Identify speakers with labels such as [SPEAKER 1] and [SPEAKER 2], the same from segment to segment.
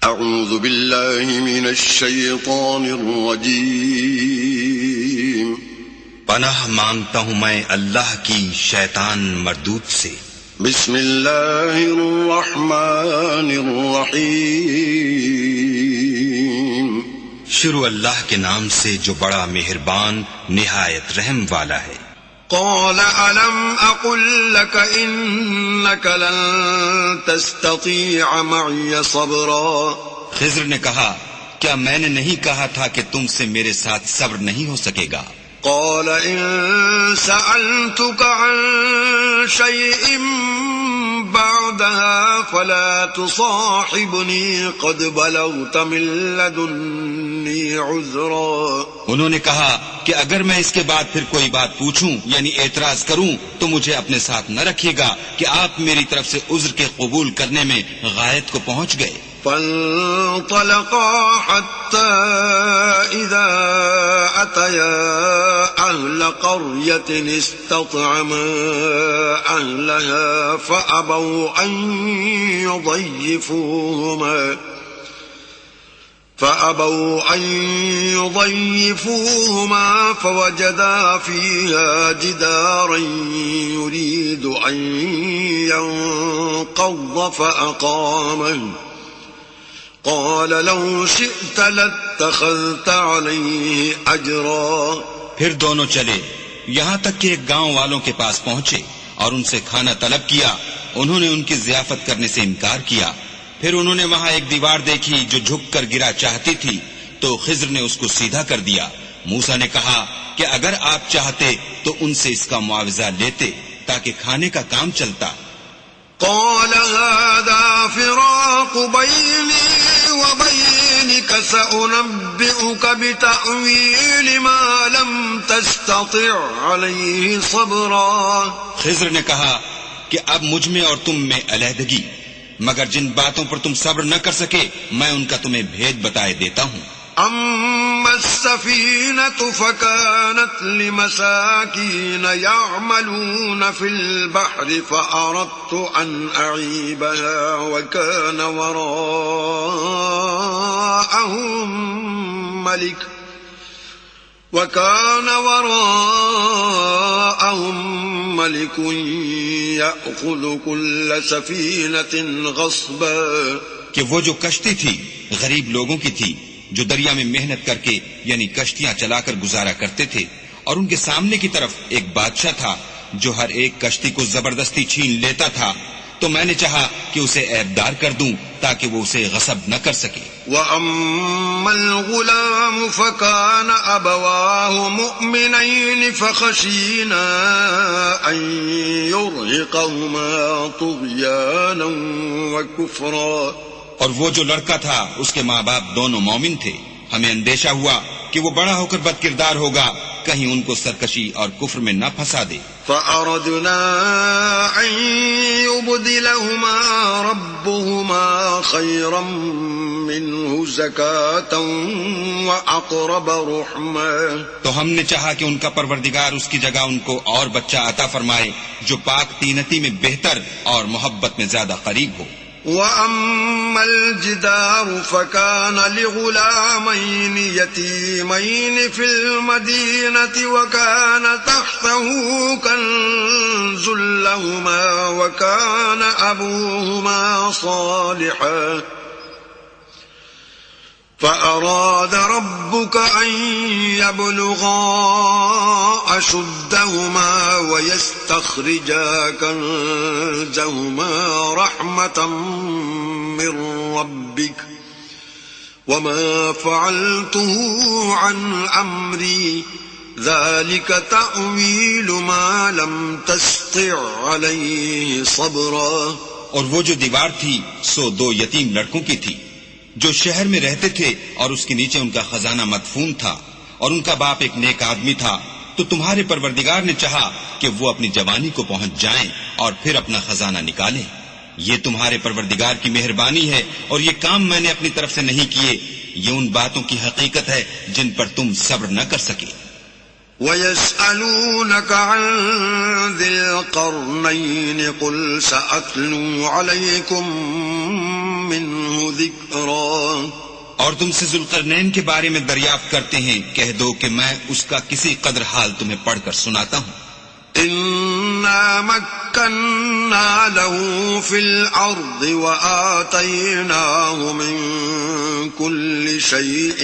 [SPEAKER 1] اعوذ باللہ من الشیطان الرجیم
[SPEAKER 2] پناہ مانگتا ہوں میں اللہ کی شیطان مردود سے۔
[SPEAKER 1] بسم اللہ الرحمن الرحیم
[SPEAKER 2] شروع اللہ کے نام سے جو بڑا مہربان نہایت رحم والا ہے۔
[SPEAKER 1] قال ألم أقل لك إنك لن تستطيع معي صبرا
[SPEAKER 2] خضر نے کہا کیا میں نے نہیں کہا تھا کہ تم سے میرے ساتھ صبر نہیں ہو سکے گا؟
[SPEAKER 1] قال إن سألتك عن شيء بعدها فلا تصاحبني قد بلغت من لدني عذرا
[SPEAKER 2] انہوں نے کہا کہ اگر میں اس کے بعد پھر کوئی بات پوچھوں یعنی اعتراض کروں تو مجھے اپنے ساتھ نہ رکھیے گا کہ آپ میری طرف سے عذر کے قبول کرنے میں غایت کو پہنچ گئے۔
[SPEAKER 1] فانطلقا حتى إذا أتيا أهل قرية استطعما أهلها فأبوا أن يضيفوهما فوجدا فيها جدارا يريد أن ينقض فأقامه قال لو شئت لاتخذت عليه اجرا
[SPEAKER 2] پھر دونوں چلے یہاں تک کہ ایک گاؤں والوں کے پاس پہنچے اور ان سے کھانا طلب کیا۔ انہوں نے ان کی ضیافت کرنے سے انکار کیا۔ پھر انہوں نے وہاں ایک دیوار دیکھی جو جھک کر گرا چاہتی تھی تو خضر نے اس کو سیدھا کر دیا۔ موسیٰ نے کہا کہ اگر آپ چاہتے تو ان سے اس کا معاوضہ لیتے تاکہ کھانے کا کام چلتا۔
[SPEAKER 1] قال هذا فراق بيني وبينك سأنبئك بتأويل ما لم تستطع عليه صبرا
[SPEAKER 2] خضر نے کہا کہ اب مجھ میں اور تم میں علیحدگی، مگر جن باتوں پر تم صبر نہ کر سکے میں ان کا تمہیں بھید بتائے دیتا ہوں۔
[SPEAKER 1] أما السفينة فكانت لمساكين يعملون في البحر فأردت أن أعيبها وكان وراءهم ملك يأخذ كل سفينة غصبا
[SPEAKER 2] کہ وہ جو کشتی تھی غریب لوگوں کی تھی جو دریا میں محنت کر کے یعنی کشتیاں چلا کر گزارا کرتے تھے، اور ان کے سامنے کی طرف ایک بادشاہ تھا جو ہر ایک کشتی کو زبردستی چھین لیتا تھا، تو میں نے چاہا کہ اسے عیبدار کر دوں تاکہ وہ اسے غصب نہ کر سکے۔
[SPEAKER 1] وَأَمَّا الْغُلَامُ فَكَانَ أَبَوَاهُ مُؤْمِنَيْنِ فَخَشِينَا أَن يُرْهِقَهُمَا طُغْيَانًا وَكُفْرًا
[SPEAKER 2] اور وہ جو لڑکا تھا اس کے ماں باپ دونوں مومن تھے، ہمیں اندیشہ ہوا کہ وہ بڑا ہو کر بد کردار ہوگا، کہیں ان کو سرکشی اور کفر میں نہ پھنسا دے۔
[SPEAKER 1] فَأَرَدْنَا أَن يُبْدِلَهُمَا رَبُّهُمَا خَيْرًا مِّنْهُ زَكَاةً وَأَقْرَبَ رُحْمًا
[SPEAKER 2] تو ہم نے چاہا کہ ان کا پروردگار اس کی جگہ ان کو اور بچہ عطا فرمائے جو پاک تینتی میں بہتر اور محبت میں زیادہ قریب ہو۔
[SPEAKER 1] وَأَمَّا الْجِدَارُ فَكَانَ لِغُلَامَيْنِ يَتِيمَيْنِ فِي الْمَدِينَةِ وَكَانَ تَحْتَهُ كَنْزٌ لَهُمَا وَكَانَ أَبُوهُمَا صَالِحًا فَأَرَادَ رَبُّكَ أَن يَبْلُغَا أَشُدَّهُمَا وَيَسْتَخْرِجَا كَنزَهُمَا رَحْمَةً مِّن رَّبِّكَ وَمَا فَعَلْتُهُ عَنْ أَمْرِي ذَلِكَ تَأْوِيلُ مَا لَمْ تَسْطِع عَلَيْهِ صَبْرًا
[SPEAKER 2] اور وہ جو دیوار تھی سو دو یتیم لڑکوں کی تھی جو شہر میں رہتے تھے اور اس کے نیچے ان کا خزانہ مدفون تھا، اور ان کا باپ ایک نیک آدمی تھا، تو تمہارے پروردگار نے چاہا کہ وہ اپنی جوانی کو پہنچ جائیں اور پھر اپنا خزانہ نکالیں۔ یہ تمہارے پروردگار کی مہربانی ہے اور یہ کام میں نے اپنی طرف سے نہیں کیے، یہ ان باتوں کی حقیقت ہے جن پر تم صبر نہ کر سکے۔
[SPEAKER 1] وَيَسْأَلُونَكَ عَنْ ذِي الْقَرْنَيْنِ قُلْ سَأَتْلُو عَلَيْكُمْ مِنْهُ ذكرا
[SPEAKER 2] اور تم سے ذوالقرنین کے بارے میں دریافت کرتے ہیں، کہہ دو کہ میں اس کا کسی قدر حال تمہیں پڑھ کر سناتا ہوں۔
[SPEAKER 1] إنا مكنا له في الأرض وآتيناه من كل شيء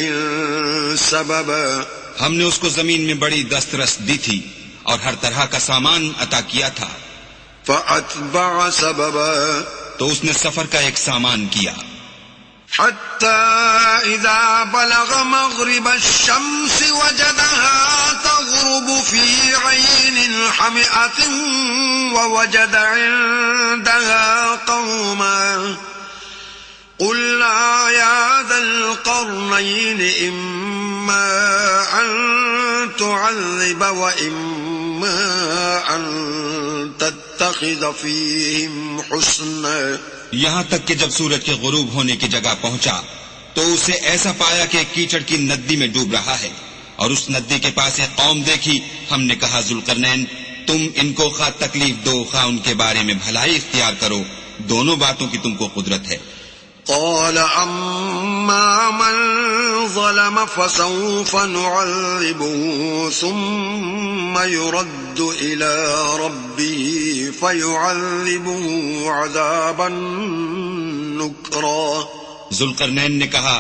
[SPEAKER 1] سببا
[SPEAKER 2] ہم نے اس کو زمین میں بڑی دسترس دی تھی اور ہر طرح کا سامان عطا کیا تھا۔
[SPEAKER 1] فأتبع سببا
[SPEAKER 2] تو اس نے سفر کا ایک سامان کیا،
[SPEAKER 1] حتى إذا بلغ مغرب الشمس وجدها تغرب في عين حمئة ووجد عندها قوما قلنا يا ذا القرنين إما أن تعذب وإما أن تتخذ فيهم حسنا۔
[SPEAKER 2] یہاں تک کہ جب سورج کے غروب ہونے کی جگہ پہنچا تو اسے ایسا پایا کہ کیچڑ کی ندی میں ڈوب رہا ہے، اور اس ندی کے پاس ایک قوم دیکھی۔ ہم نے کہا ذوالقرنین تم ان کو خواہ تکلیف دو خواہ ان کے بارے میں بھلائی اختیار کرو، دونوں باتوں کی تم کو قدرت ہے۔
[SPEAKER 1] قال أما من ظلم فسوف نعذبه ثم يرد إلى ربه فيعذبه عذابا نكرا۔
[SPEAKER 2] ذوالقرنین نے کہا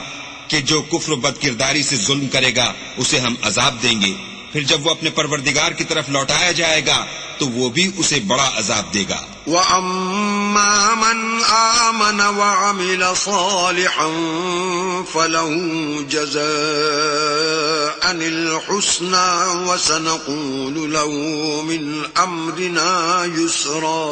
[SPEAKER 2] کہ جو کفر و بد کرداری سے ظلم کرے گا اسے ہم عذاب دیں گے، پھر جب وہ اپنے پروردگار کی طرف لوٹایا جائے گا تو وہ بھی اسے بڑا عذاب دے گا۔
[SPEAKER 1] وَأَمَّا مَنْ آمَنَ وَعَمِلَ صَالِحًا فَلَهُ جَزَاءً الْحُسْنَى وَسَنَقُولُ لَهُ مِنْ أَمْرِنَا يُسْرًا۔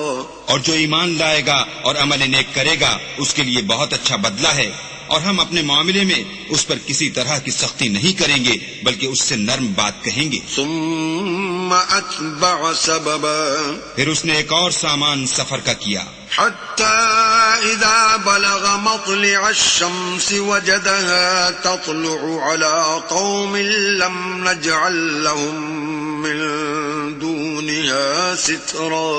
[SPEAKER 2] اور جو ایمان لائے گا اور عمل نیک کرے گا اس کے لیے بہت اچھا بدلہ ہے، اور ہم اپنے معاملے میں اس پر کسی طرح کی سختی نہیں کریں گے بلکہ اس سے نرم بات کہیں گے۔
[SPEAKER 1] ثم أتبع سببا
[SPEAKER 2] پھر اس نے ایک اور سامان سفر کا کیا،
[SPEAKER 1] حتى إذا بلغ مطلع الشمس وجدها تطلع على قوم لم نجعل لهم من دونها سترا۔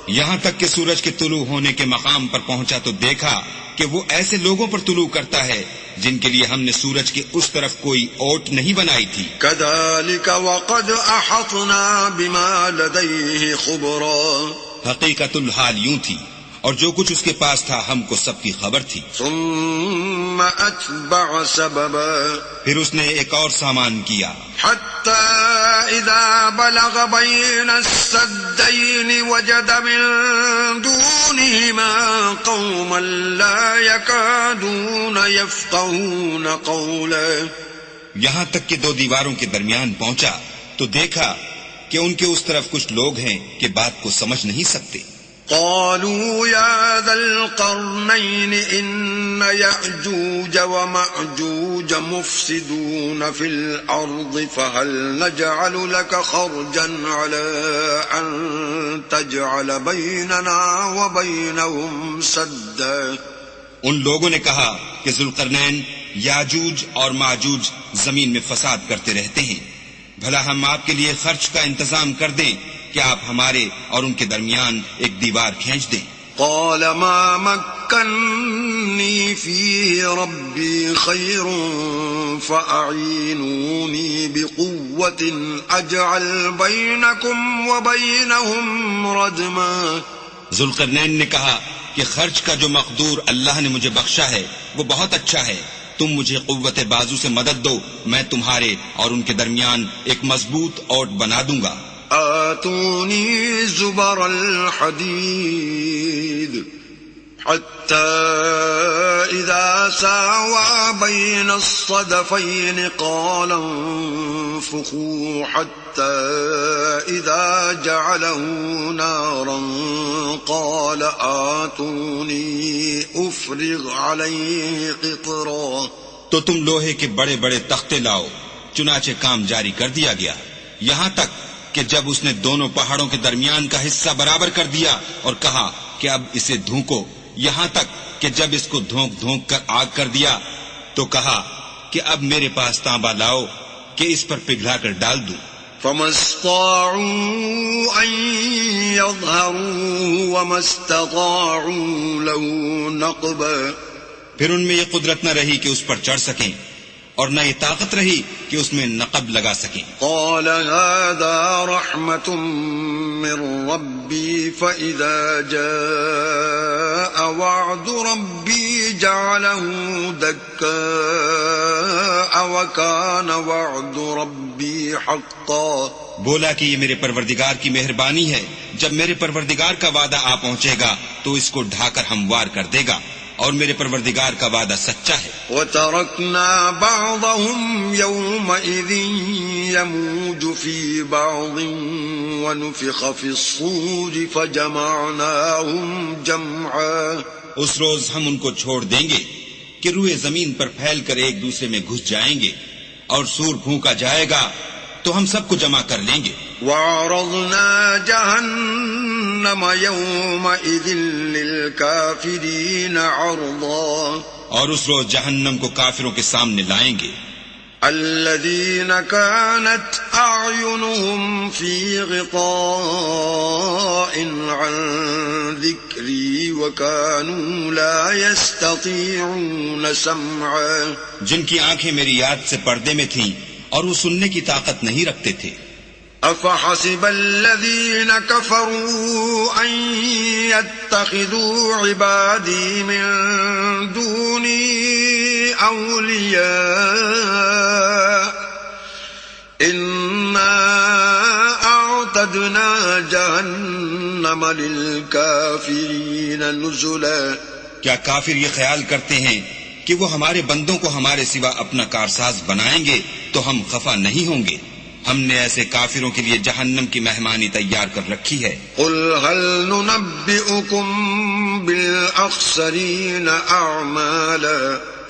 [SPEAKER 2] یہاں تک کہ سورج کے طلوع ہونے کے مقام پر پہنچا تو دیکھا کہ وہ ایسے لوگوں پر طلوع کرتا ہے جن کے لیے ہم نے سورج کے اس طرف کوئی اوٹ نہیں بنائی تھی۔
[SPEAKER 1] كذلك وقد أحطنا بما لديه خبرا۔
[SPEAKER 2] حقیقت الحال یوں تھی، اور جو کچھ اس کے پاس تھا ہم کو سب کی خبر تھی۔
[SPEAKER 1] ثم أتبع سببا
[SPEAKER 2] پھر اس نے ایک اور سامان کیا،
[SPEAKER 1] حتى إذا بلغ بين السدين وجد من دونهما قوما لا يكادون يفقهون قولا۔
[SPEAKER 2] یہاں تک کہ دو دیواروں کے درمیان پہنچا تو دیکھا کہ ان کے اس طرف کچھ لوگ ہیں کہ بات کو سمجھ نہیں سکتے۔
[SPEAKER 1] قالوا يا ذا القرنين إن يأجوج ومأجوج مفسدون في الأرض فهل نجعل لك خرجا على أن تجعل بيننا وبينهم سدا۔
[SPEAKER 2] ان لوگوں نے کہا کہ ذوالقرنین یاجوج اور ماجوج زمین میں فساد کرتے رہتے ہیں، بھلا ہم آپ کے لیے خرچ کا انتظام کر دیں کہ آپ ہمارے اور ان کے درمیان ایک دیوار کھینچ دیں۔
[SPEAKER 1] قال ما مكنني فيه ربي خير فأعينوني بقوة أجعل بينكم وبينهم ردما۔
[SPEAKER 2] ذوالقرنین نے کہا کہ خرچ کا جو مقدور اللہ نے مجھے بخشا ہے وہ بہت اچھا ہے، تم مجھے قوت بازو سے مدد دو، میں تمہارے اور ان کے درمیان ایک مضبوط اوٹ بنا دوں گا۔
[SPEAKER 1] آتوني زبر الحديد حتى إذا ساوى بين الصدفين قال انفخوا حتى إذا جعله نارا قال آتوني أفرغ عليه قطرا۔
[SPEAKER 2] تو تم لوہے کے بڑے بڑے تختے لاؤ، چنانچہ کام جاری کر دیا گیا، یہاں تک کہ جب اس نے دونوں پہاڑوں کے درمیان کا حصہ برابر کر دیا اور کہا کہ اب اسے دھونکو، یہاں تک کہ جب اس کو دھونک دھونک کر آگ کر دیا تو کہا کہ اب میرے پاس تانبا لاؤ کہ اس پر پگھلا کر ڈال دوں۔
[SPEAKER 1] فما استطاعوا أن يظهروا وما استطاعوا له نقبا
[SPEAKER 2] پھر ان میں یہ قدرت نہ رہی کہ اس پر چڑھ سکیں اور نہ یہ طاقت رہی کہ اس میں نقب لگا سکیں.
[SPEAKER 1] قال هذا رحمة من ربي فإذا جاء وعد ربي جعله دكاء وكان وعد ربي حقا.
[SPEAKER 2] بولا کہ یہ میرے پروردگار کی مہربانی ہے، جب میرے پروردگار کا وعدہ آ پہنچے گا تو اس کو ڈھا کر ہموار کر دے گا، اور میرے پروردگار کا وعدہ سچا ہے.
[SPEAKER 1] وَتَرَكْنَا بَعْضَهُمْ يَوْمَئِذٍ يَمُوجُ فِي بَعْضٍ وَنُفِخَ فِي الصُّورِ فَجَمَعْنَاهُمْ جَمْعًا.
[SPEAKER 2] اس روز ہم ان کو چھوڑ دیں گے کہ روئے زمین پر پھیل کر ایک دوسرے میں گھس جائیں گے، اور سور پھونکا جائے گا تو ہم سب کو جمع کر لیں گے.
[SPEAKER 1] وَعَرَضْنَا جَهَنَّمَ يَوْمَئِذٍ لِلْكَافِرِينَ عَرْضًا.
[SPEAKER 2] اور اس روز جہنم کو کافروں کے سامنے لائیں گے.
[SPEAKER 1] الَّذِينَ كَانَتْ أَعْيُنُهُمْ فِي غِطَاءٍ عَنْ ذِكْرِي وَكَانُوا لَا يَسْتَطِيعُونَ سَمْعًا.
[SPEAKER 2] جن کی آنکھیں میری یاد سے پردے میں تھیں اور وہ سننے کی طاقت نہیں رکھتے تھے.
[SPEAKER 1] أَفَحَسِبَ الَّذِينَ كَفَرُوا أَن يَتَّخِذُوا عِبَادِي مِن دُونِي أَوْلِيَاءَ إِنَّا أَعْتَدْنَا جَهَنَّمَ لِلْكَافِرِينَ نُزُلًا.
[SPEAKER 2] کیا کافر یہ خیال کرتے ہیں کہ وہ ہمارے بندوں کو ہمارے سوا اپنا کارساز بنائیں گے تو ہم خفا نہیں ہوں گے؟ ہم نے ایسے کافروں کے لیے جہنم کی مہمانی تیار کر رکھی ہے.
[SPEAKER 1] قل هل ننبئكم بالأخسرين أعمالا.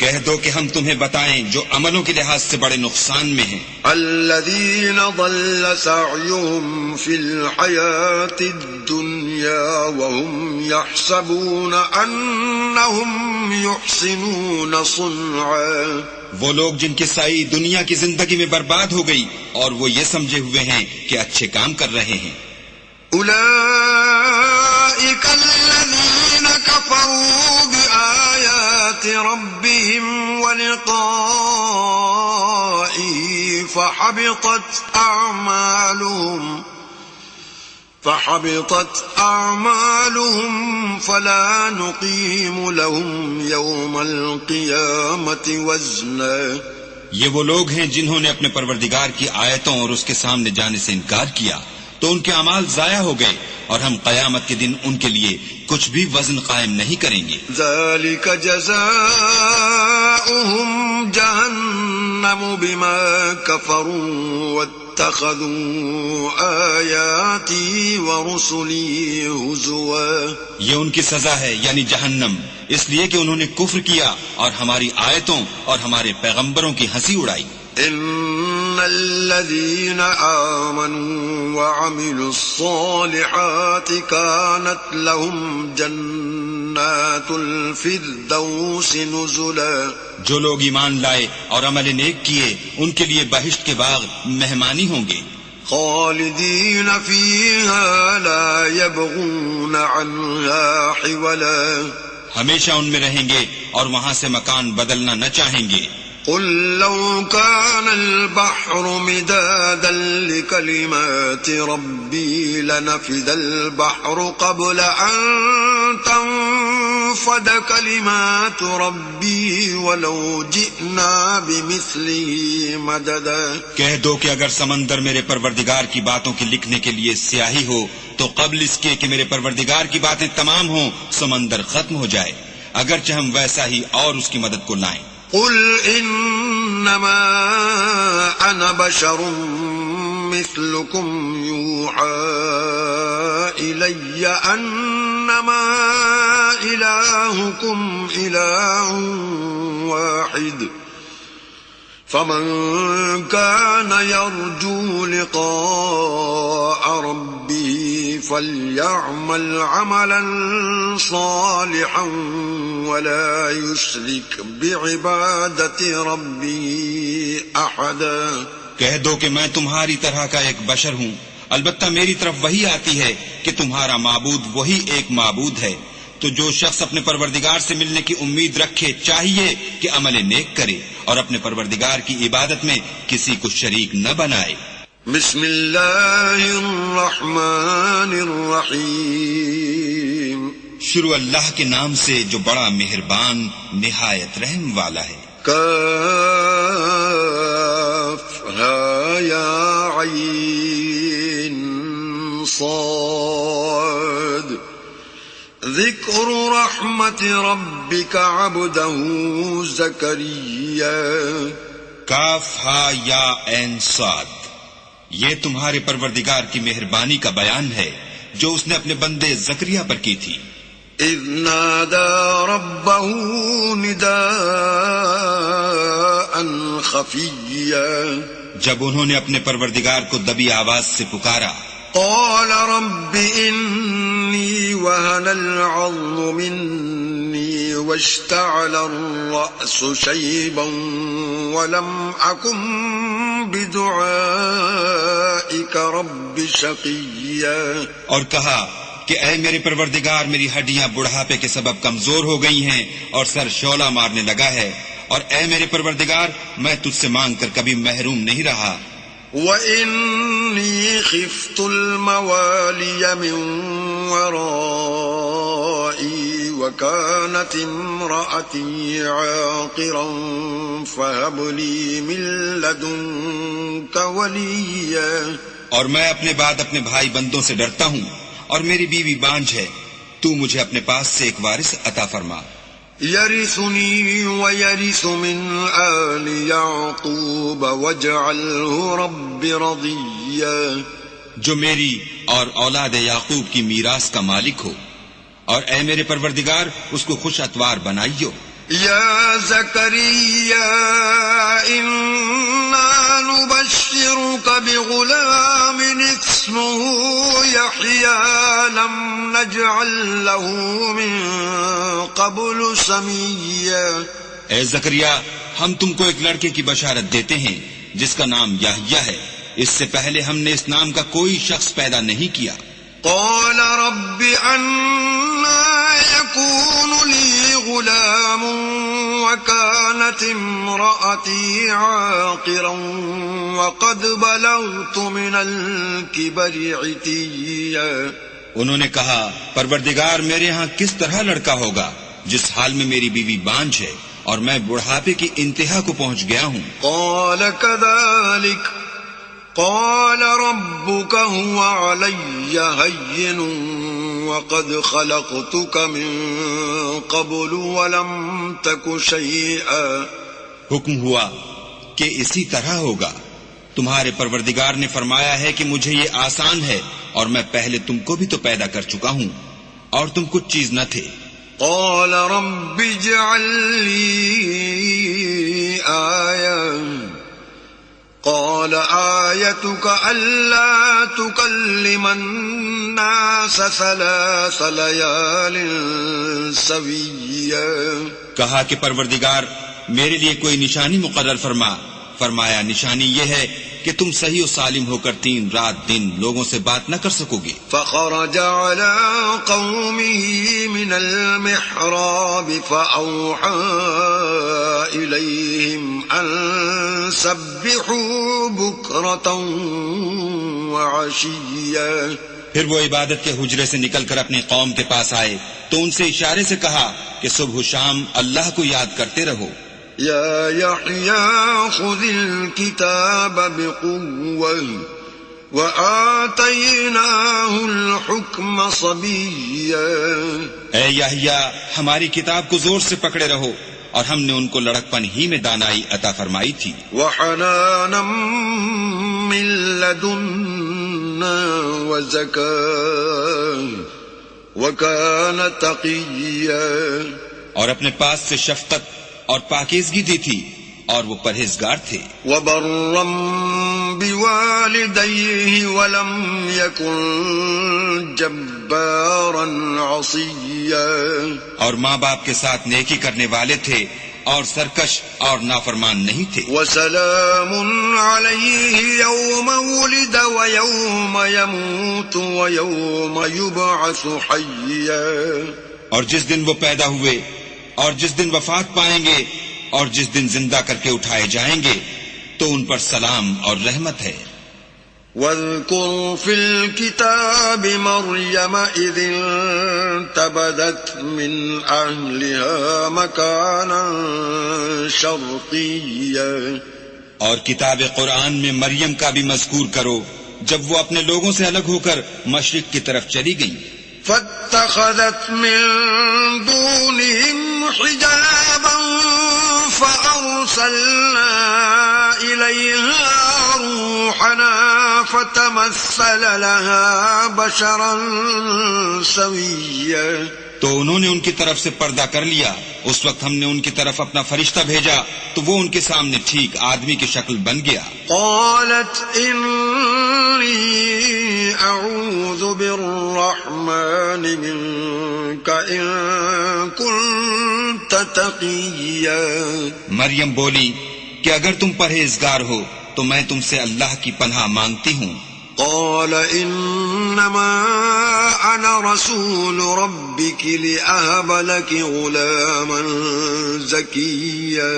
[SPEAKER 2] کہہ دو کہ ہم تمہیں بتائیں جو عملوں کے لحاظ سے بڑے نقصان میں ہیں.
[SPEAKER 1] الذين ضل سعيهم في الحياة الدنيا وهم يحسبون أنهم يحسنون صنعا.
[SPEAKER 2] وہ لوگ جن کی سائی دنیا کی زندگی میں برباد ہو گئی اور وہ یہ سمجھے ہوئے ہیں کہ اچھے کام کر رہے ہیں.
[SPEAKER 1] أولئك الذين كفروا بآيات ربهم ولقائه فحبطت أعمالهم فلا نقيم لهم يوم القيامة وزنا.
[SPEAKER 2] یہ وہ لوگ ہیں جنہوں نے اپنے پروردگار کی آیتوں اور اس کے سامنے جانے سے انکار کیا تو ان کے اعمال ضائع ہو گئے، اور ہم قیامت کے دن ان کے لیے کچھ بھی وزن قائم نہیں کریں گے.
[SPEAKER 1] ذلك جزاؤهم جهنم بما كفروا واتخذوا آياتي ورسلي هزوا.
[SPEAKER 2] یہ ان کی سزا ہے یعنی جہنم، اس لیے کہ انہوں نے کفر کیا اور ہماری آیتوں اور ہمارے پیغمبروں کی ہنسی اڑائی.
[SPEAKER 1] ان الذين آمنوا وعملوا الصالحات كانت لهم جنات الفردوس نزلا.
[SPEAKER 2] جو لوگ ایمان لائے اور عمل نیک کیے ان کے لیے بہشت کے باغ مہمانی ہوں گے.
[SPEAKER 1] خالدین فیہا لا یبغون عنہا حولا.
[SPEAKER 2] ہمیشہ ان میں رہیں گے اور وہاں سے مکان بدلنا نہ چاہیں گے.
[SPEAKER 1] قل لو كان البحر مدادا لكلمات ربي لنفد البحر قبل أن تنفد كلمات ربي ولو جئنا بمثله مددا.
[SPEAKER 2] کہہ دو کہ اگر سمندر میرے پروردگار کی باتوں کے لکھنے کے لیے سیاہی ہو تو قبل اس کے کہ میرے پروردگار کی باتیں تمام ہوں سمندر ختم ہو جائے، اگرچہ ہم ویسا ہی اور اس کی مدد کو لائیں.
[SPEAKER 1] قل انما انا بشر مثلكم يوحى الي انما الهكم اله واحد فمن كان يرجو لقاء ربه فليعمل عملا صالحا ولا يشرك بعبادة ربه احدا.
[SPEAKER 2] کہہ دو کہ میں تمہاری طرح کا ایک بشر ہوں، البتہ میری طرف وہی آتی ہے کہ تمہارا معبود وہی ایک معبود ہے، تو جو شخص اپنے پروردگار سے ملنے کی امید رکھے چاہیے کہ عمل نیک کرے اور اپنے پروردگار کی عبادت میں کسی کو شریک نہ بنائے۔
[SPEAKER 1] بسم اللہ الرحمن الرحیم۔
[SPEAKER 2] شروع اللہ کے نام سے جو بڑا مہربان نہایت رحم والا ہے۔
[SPEAKER 1] کاف ہا یا عین صاد ذکر رحمت ربک عبدہ زکریا۔
[SPEAKER 2] کاف ہا یا عین صاد، یہ تمہارے پروردگار کی مہربانی کا بیان ہے جو اس نے اپنے بندے زکریا پر کی تھی۔
[SPEAKER 1] اذ نادى ربه نداء خفيا،
[SPEAKER 2] جب انہوں نے اپنے پروردگار کو دبی آواز سے پکارا۔
[SPEAKER 1] قال رب إني وهن العظم مني واشتعل الرأس شيبا ولم أكن بدعائك رب شقيا۔
[SPEAKER 2] اور کہا کہ اے میرے پروردگار، میری ہڈیاں بڑھاپے کے سبب کمزور ہو گئی ہیں اور سر شعلہ مارنے لگا ہے، اور اے میرے پروردگار میں تجھ سے مانگ کر کبھی محروم نہیں رہا۔
[SPEAKER 1] وَإِنِّي خِفْتُ الْمَوَالِيَ مِنْ وَرَائِي وَكَانَتِ امْرَأَتِي عَاقِرًا فَهَبْ لِي مِنْ لَدُنْكَ وَلِيًّا۔
[SPEAKER 2] اور میں اپنے بعد اپنے بھائی بندوں سے ڈرتا ہوں، اور میری بیوی بانجھ ہے، تو مجھے اپنے پاس سے ایک وارث عطا فرما۔
[SPEAKER 1] يرثني ويرث من آل يعقوب واجعله رب رضيا۔
[SPEAKER 2] جو میری اور اولاد یعقوب کی میراث کا مالک ہو، اور اے میرے پروردگار اس کو خوش اتوار بنائیو۔
[SPEAKER 1] يا زكريا إنا نبشرك بغلام اسمه يحيى لم نجعل له من قبل سميا۔
[SPEAKER 2] اے زکریا، ہم تم کو ایک لڑکے کی بشارت دیتے ہیں جس کا نام یحییٰ ہے، اس سے پہلے ہم نے اس نام کا کوئی شخص پیدا نہیں کیا۔
[SPEAKER 1] قال رب أنا يكون لي غلام وكانت امرأتي عاقرا وقد بلغت من الكبر عتيا۔
[SPEAKER 2] انہوں نے کہا پروردگار میرے ہاں کس طرح لڑکا ہوگا جس حال میں میری بیوی بانجھ ہے اور میں بڑھاپے کی انتہا کو پہنچ گیا ہوں۔
[SPEAKER 1] قال كذلك قال ربك هو علي هين وقد خلقتك من قبل ولم تك شيئا۔
[SPEAKER 2] حکم ہوا کہ اسی طرح ہوگا، تمہارے پروردگار نے فرمایا ہے کہ مجھے یہ آسان ہے اور میں پہلے تم کو بھی تو پیدا کر چکا ہوں اور تم کچھ چیز نہ تھے۔
[SPEAKER 1] قال رب اجعل لي آية قال آيتك ألا تكلم الناس 3 ليال سويا۔
[SPEAKER 2] کہا کہ پروردگار میرے لیے کوئی نشانی مقرر فرما۔ فرمایا نشانی یہ ہے کہ تم صحیح و سالم ہو کر 3 رات دن لوگوں سے بات نہ کر سکو گے۔
[SPEAKER 1] فخرج على قومه من المحراب فأوحى إليهم أن سبحوا بكرة وعشيا۔
[SPEAKER 2] پھر وہ عبادت کے حجرے سے نکل کر اپنی قوم کے پاس آئے تو ان سے اشارے سے کہا کہ صبح و شام اللہ کو یاد کرتے رہو۔
[SPEAKER 1] يا يحيى خذ الكتاب بقوة وآتيناه الحكم صبيا۔
[SPEAKER 2] اے یحییٰ ہماری کتاب کو زور سے پکڑے رہو، اور ہم نے ان کو لڑکپن ہی میں دانائی عطا فرمائی تھی۔
[SPEAKER 1] وحنانا من لدنا وزكاة وكان تقيا۔
[SPEAKER 2] اور اپنے پاس سے شفقت اور پاکیزگی دی تھی اور وہ پرہیزگار تھے۔
[SPEAKER 1] وبرا بوالديه ولم يكن جبارا عصيا۔
[SPEAKER 2] اور ماں باپ کے ساتھ نیکی کرنے والے تھے اور سرکش اور نافرمان نہیں تھے۔
[SPEAKER 1] وسلام عليه يوم ولد ويوم يموت ويوم يبعث حيا۔
[SPEAKER 2] اور جس دن وہ پیدا ہوئے اور جس دن وفات پائیں گے اور جس دن زندہ کر کے اٹھائے جائیں گے تو ان پر سلام اور رحمت ہے۔
[SPEAKER 1] واذكر في الكتاب مريم إذ انتبذت من أهلها مكانا شرقيا،
[SPEAKER 2] اور کتاب قرآن میں مریم کا بھی مذکور کرو جب وہ اپنے لوگوں سے الگ ہو کر مشرق کی طرف چلی گئی۔
[SPEAKER 1] فاتخذت من دونهم حجابا فأرسلنا إليها روحنا فتمثل لها بشرا سويا،
[SPEAKER 2] تو انہوں نے ان کی طرف سے پردہ کر لیا۔ اس وقت ہم نے ان کی طرف اپنا فرشتہ بھیجا تو وہ ان کے سامنے ٹھیک آدمی کی شکل بن گیا۔
[SPEAKER 1] قالت انی اعوذ بالرحمن منک ان کنت تقیا،
[SPEAKER 2] مریم بولی کہ اگر تم پرہیزگار ہو تو میں تم سے اللہ کی پناہ مانگتی ہوں۔
[SPEAKER 1] قال انما انا رسول ربك لأهب لك غلاما زكيا،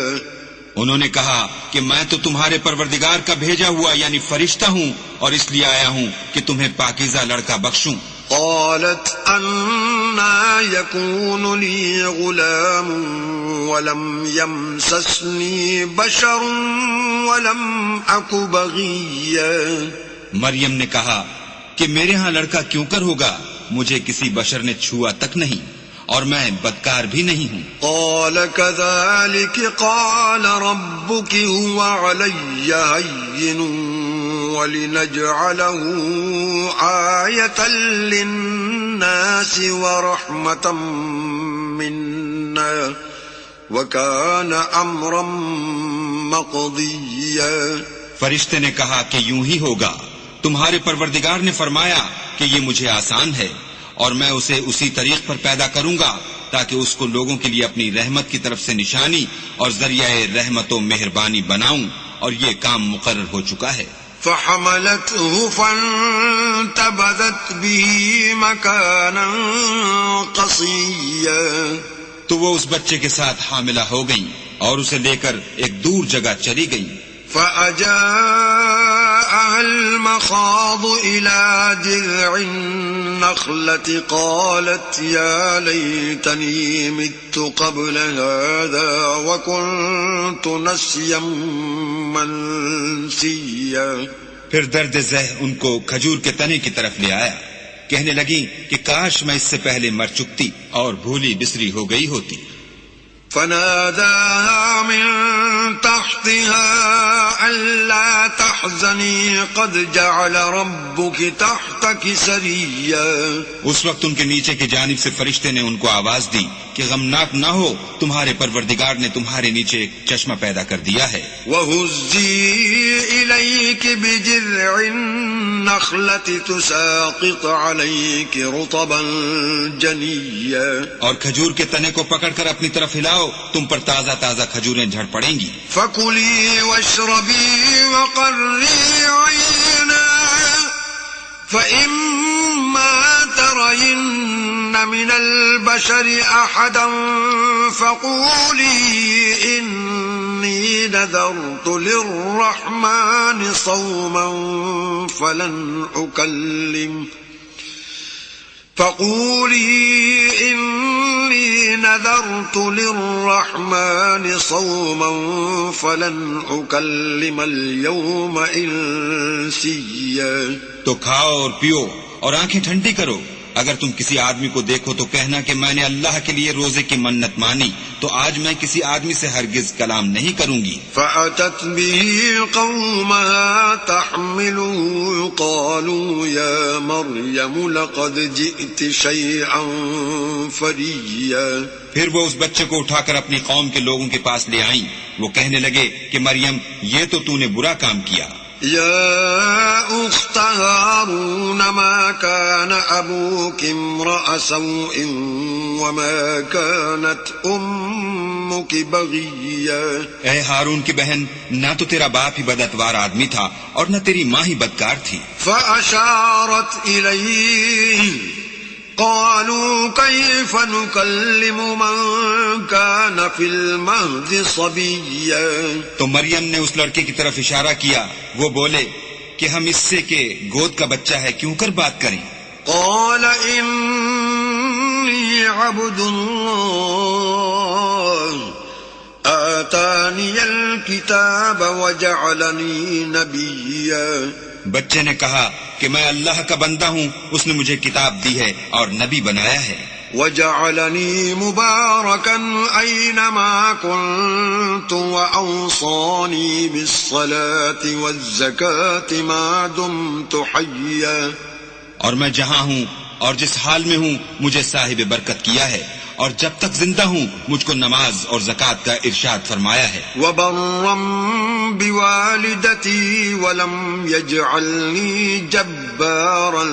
[SPEAKER 2] انہوں نے کہا کہ میں تو تمہارے پروردگار کا بھیجا ہوا یعنی فرشتہ ہوں اور اس لیے آیا ہوں کہ تمہیں پاکیزہ لڑکا بخشوں۔
[SPEAKER 1] قالت أنا يكون لي غلام ولم يمسسني بشر ولم أك بغيا،
[SPEAKER 2] مریم نے کہا کہ میرے ہاں لڑکا کیوں کر ہوگا، مجھے کسی بشر نے چھوا تک نہیں اور میں بدکار بھی نہیں ہوں۔
[SPEAKER 1] قال كذلك قال ربك هو علي هين ولنجعله آية للناس ورحمة منا وكان أمرا مقضيا،
[SPEAKER 2] فرشتے نے کہا کہ یوں ہی ہوگا، تمہارے پروردگار نے فرمایا کہ یہ مجھے آسان ہے اور میں اسے اسی طریق پر پیدا کروں گا تاکہ اس کو لوگوں کے لیے اپنی رحمت کی طرف سے نشانی اور ذریعہ رحمت و مہربانی بناؤں، اور یہ کام مقرر ہو چکا ہے۔
[SPEAKER 1] فحملته فانتبذت به مكانا قصيا،
[SPEAKER 2] تو وہ اس بچے کے ساتھ حاملہ ہو گئیں اور اسے لے کر ایک دور جگہ چلی گئیں۔
[SPEAKER 1] فأجاءها المخاض إلى جذع النخلة قالت يا ليتني مت قبل هذا وكنت نسيا منسيا،
[SPEAKER 2] پھر درد ذہ ان کو کھجور کے تنے کی طرف لے آیا، کہنے لگی کہ کاش میں اس سے پہلے مر چکتی اور بھولی بسری ہو گئی ہوتی۔
[SPEAKER 1] فناداها من تحتها ألا تحزني قد جعل ربك تحتك سريا،
[SPEAKER 2] اس وقت ان کے نیچے کی جانب سے فرشتے نے ان کو آواز دی کہ غمناک نہ ہو، تمہارے پروردگار نے تمہارے نیچے ایک چشمہ پیدا کر دیا ہے۔
[SPEAKER 1] وَهُزِّي إِلَيْكِ بِجِذْعِ النَّخْلَةِ تُسَاقِطْ عَلَيْكِ رُطَبًا جَنِيًّا،
[SPEAKER 2] اور کھجور کے تنے کو پکڑ کر اپنی طرف ہلاؤ، تم پر تازہ تازہ کھجوریں جھڑ پڑیں گی۔
[SPEAKER 1] فَكُلِي وَاشْرَبِي وَقَرِّي عَيْنًا فَإِمَّا تَرَيِنَّ مِنَ الْبَشَرِ أَحَدًا فَقُولِي إِنِّي نَذَرْتُ لِلرَّحْمَنِ صَوْمًا فَلَنْ أكلم اليوم إنسيا،
[SPEAKER 2] تو کھاؤ اور پیو اور آنکھیں ٹھنڈی کرو، اگر تم کسی آدمی کو دیکھو تو کہنا کہ میں نے اللہ کے لیے روزے کی منت مانی، تو آج میں کسی آدمی سے ہرگز کلام نہیں کروں گی۔
[SPEAKER 1] فأتت به قومها تحمله قالوا يا مريم لقد جئت شيئا فريا،
[SPEAKER 2] پھر وہ اس بچے کو اٹھا کر اپنی قوم کے لوگوں کے پاس لے آئیں، وہ کہنے لگے کہ مریم یہ تو نے برا کام کیا۔
[SPEAKER 1] يا أخت هارون ما كان أبوك امرأ سوء وما كانت أمك بغيا،
[SPEAKER 2] اے ہارون کی بہن، نہ تو تیرا باپ ہی بدعتوار آدمی تھا اور نہ تیری ماں ہی بدکار تھی۔
[SPEAKER 1] فأشارت إليه قالوا كيف نكلم من كان في المهد صبيا.
[SPEAKER 2] تو مریم نے اس لڑکے کی طرف اشارہ کیا. وہ بولے کہ ہم اس سے کہ گود کا بچہ ہے کیوں کر بات کریں.
[SPEAKER 1] قال إني عبد الله آتاني الكتاب وجعلني نبيا.
[SPEAKER 2] بچے نے کہا کہ میں اللہ کا بندہ ہوں، اس نے مجھے کتاب دی ہے اور نبی بنایا ہے.
[SPEAKER 1] وجعلني مباركا أينما كنت وأوصاني بالصلاة والزكاة ما دمت حيا.
[SPEAKER 2] اور میں جہاں ہوں اور جس حال میں ہوں مجھے صاحب برکت کیا ہے، اور جب تک زندہ ہوں مجھ کو نماز اور زکوٰۃ کا ارشاد فرمایا ہے.
[SPEAKER 1] وبرا بوالدتي ولم يجعلني جبارا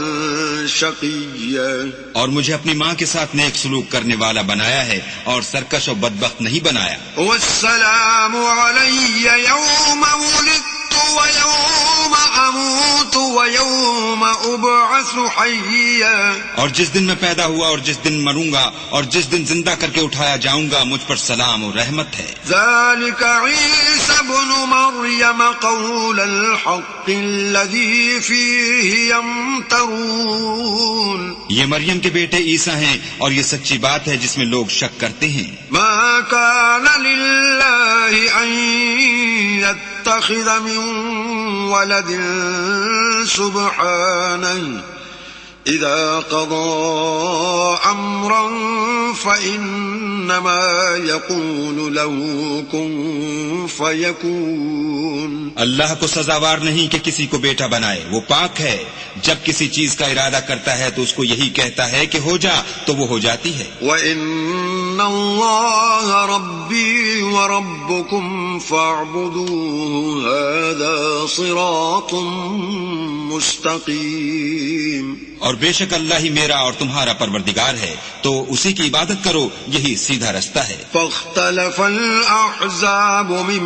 [SPEAKER 1] شقيا.
[SPEAKER 2] اور مجھے اپنی ماں کے ساتھ نیک سلوک کرنے والا بنایا ہے اور سرکش و بدبخت نہیں بنایا.
[SPEAKER 1] والسلام علي يوم ولدت ويوم أموت ويوم أبعث حيا.
[SPEAKER 2] اور جس دن میں پیدا ہوا اور جس دن مروں گا اور جس دن زندہ کر کے اٹھایا جاؤں گا مجھ پر سلام و رحمت ہے.
[SPEAKER 1] ذلك عيسى ابن مريم قول الحق الذي فيه يمترون.
[SPEAKER 2] یہ مریم کے بیٹے عیسیٰ ہیں اور یہ سچی بات ہے جس میں لوگ شک کرتے ہیں.
[SPEAKER 1] ما كان لله أن يتخذ من ولد سبحانه إذا قضى أمرا فإنما يقول له كن فيكون.
[SPEAKER 2] اللہ کو سزاوار نہیں کہ کسی کو بیٹا بنائے، وہ پاک ہے. جب کسی چیز کا ارادہ کرتا ہے تو اس کو یہی کہتا ہے کہ ہو جا تو وہ ہو جاتی ہے.
[SPEAKER 1] وَإِنَّ اللَّهَ رَبِّي وَرَبُّكُمْ فَاعْبُدُوهُ هَذَا صِرَاطٌ مُسْتَقِيمٌ.
[SPEAKER 2] اور بے شک اللہ ہی میرا اور تمہارا پروردگار ہے، تو اسی کی عبادت کرو، یہی سیدھا رستہ ہے.
[SPEAKER 1] فاختلف الأحزاب من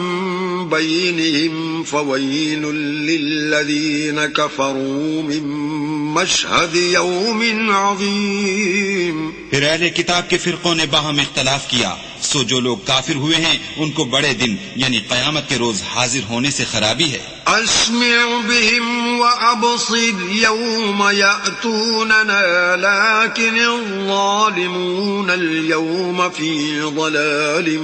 [SPEAKER 1] بينهم فويل للذين كفروا من مشهد يوم عظيم.
[SPEAKER 2] پھر اہل کتاب کے فرقوں نے باہم اختلاف کیا، سو جو لوگ کافر ہوئے ہیں ان کو بڑے دن یعنی قیامت کے روز حاضر ہونے سے خرابی ہے.
[SPEAKER 1] أسمع بهم وأبصر يوم يأتوننا لكن الظالمون اليوم في ضلال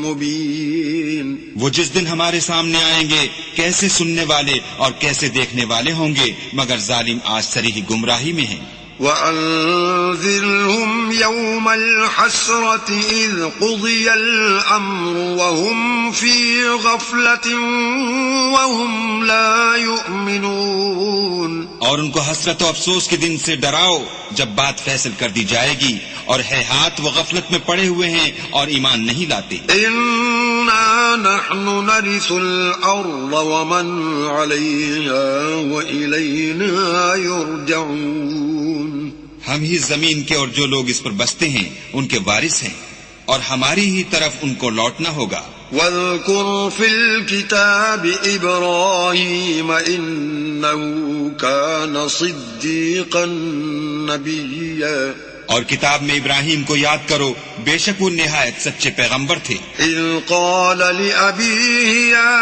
[SPEAKER 1] مبين.
[SPEAKER 2] وہ جس دن ہمارے سامنے آئیں گے کیسے سننے والے اور کیسے دیکھنے والے ہوں گے، مگر ظالم آج صریح گمراہی میں ہیں.
[SPEAKER 1] وأنذرهم يوم الحسرة إذ قضي الأمر وهم في غفلة وهم لا يؤمنون.
[SPEAKER 2] اور ان کو حسرت و افسوس کے دن سے ڈراؤ جب بات فیصل کر دی جائے گی، اور ہے ہاتھ وہ غفلت میں پڑے ہوئے ہیں اور ایمان نہیں لاتے.
[SPEAKER 1] إنا نحن نرث الأرض ومن عليها وإلينا يرجعون.
[SPEAKER 2] ہم ہی زمین کے اور جو لوگ اس پر بستے ہیں ان کے وارث ہیں، اور ہماری ہی طرف ان کو لوٹنا ہوگا.
[SPEAKER 1] واذكر في الكتاب إبراهيم إنه كان صديقا نبيا.
[SPEAKER 2] اور کتاب میں ابراہیم کو یاد کرو، بے شک وہ نہایت سچے پیغمبر تھے.
[SPEAKER 1] إذ قال لأبيه يا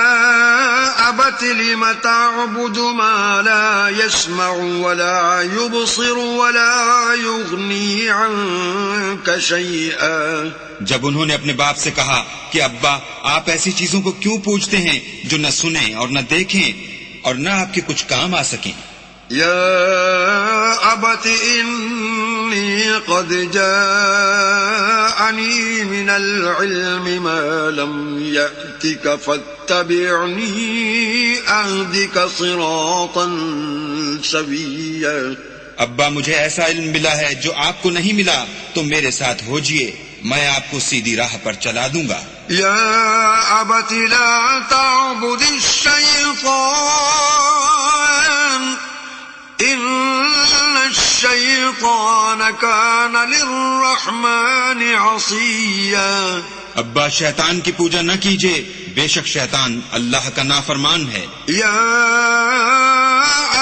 [SPEAKER 1] أبت لم تعبد ما لا يسمع ولا يبصر ولا يغني عنك شيئا.
[SPEAKER 2] جب انہوں نے اپنے باپ سے کہا کہ ابا آپ ایسی چیزوں کو کیوں پوجتے ہیں جو نہ سنیں اور نہ دیکھیں اور نہ آپ کے کچھ کام آ سکیں.
[SPEAKER 1] يا أبت إني قد جاءني من العلم ما لم يأتك فاتبعني أهدك صراطا سويا.
[SPEAKER 2] ابا مجھے ایسا علم ملا ہے جو آپ کو نہیں ملا، تو میرے ساتھ ہوجئے، میں آپ کو سیدھی راہ پر چلا دوں گا.
[SPEAKER 1] يا أبت لا تعبد الشيطان إن الشيطان كان للرحمن عصيا.
[SPEAKER 2] ابا شیطان کی پوجا نہ کیجیے، بے شک شیطان اللہ کا نافرمان ہے.
[SPEAKER 1] يا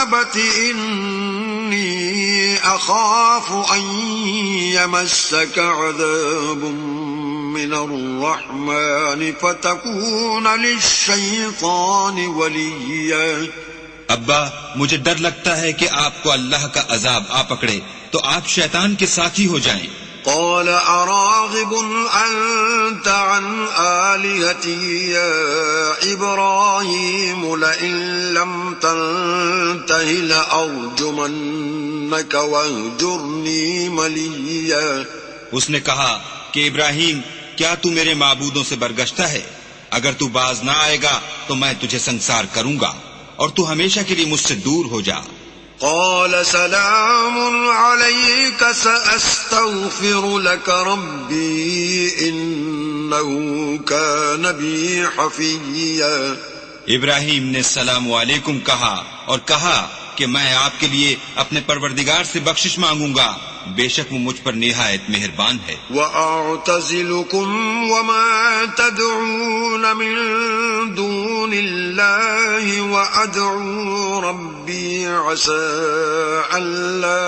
[SPEAKER 1] أبت إني أخاف أن يمسك عذاب من الرحمن فتكون للشيطان وليا.
[SPEAKER 2] ابا مجھے ڈر لگتا ہے کہ آپ کو اللہ کا عذاب آ پکڑے تو آپ شیطان کے ساتھی ہو جائیں.
[SPEAKER 1] قال أراغب أنت عن آلهتي يا إبراهيم لئن لم تنته لأرجمنك واهجرني مليا.
[SPEAKER 2] اس نے کہا کہ ابراہیم کیا تو میرے معبودوں سے برگشتہ ہے؟ اگر تو باز نہ آئے گا تو میں تجھے سنسار کروں گا اور تو ہمیشہ کے لیے مجھ سے دور ہو جا.
[SPEAKER 1] قال سلام عليك سأستغفر لك ربي إنه كان بي حفيا.
[SPEAKER 2] ابراہیم نے السلام علیکم کہا اور کہا کہ میں آپ کے لیے اپنے پروردگار سے بخشش مانگوں گا، بے شک وہ مجھ پر نہایت مہربان ہے.
[SPEAKER 1] وَأَعْتَزِلُكُمْ وَمَا تَدْعُونَ مِن دُونِ اللَّهِ وَأَدْعُو رَبِّي عَسَىٰ أَلَّا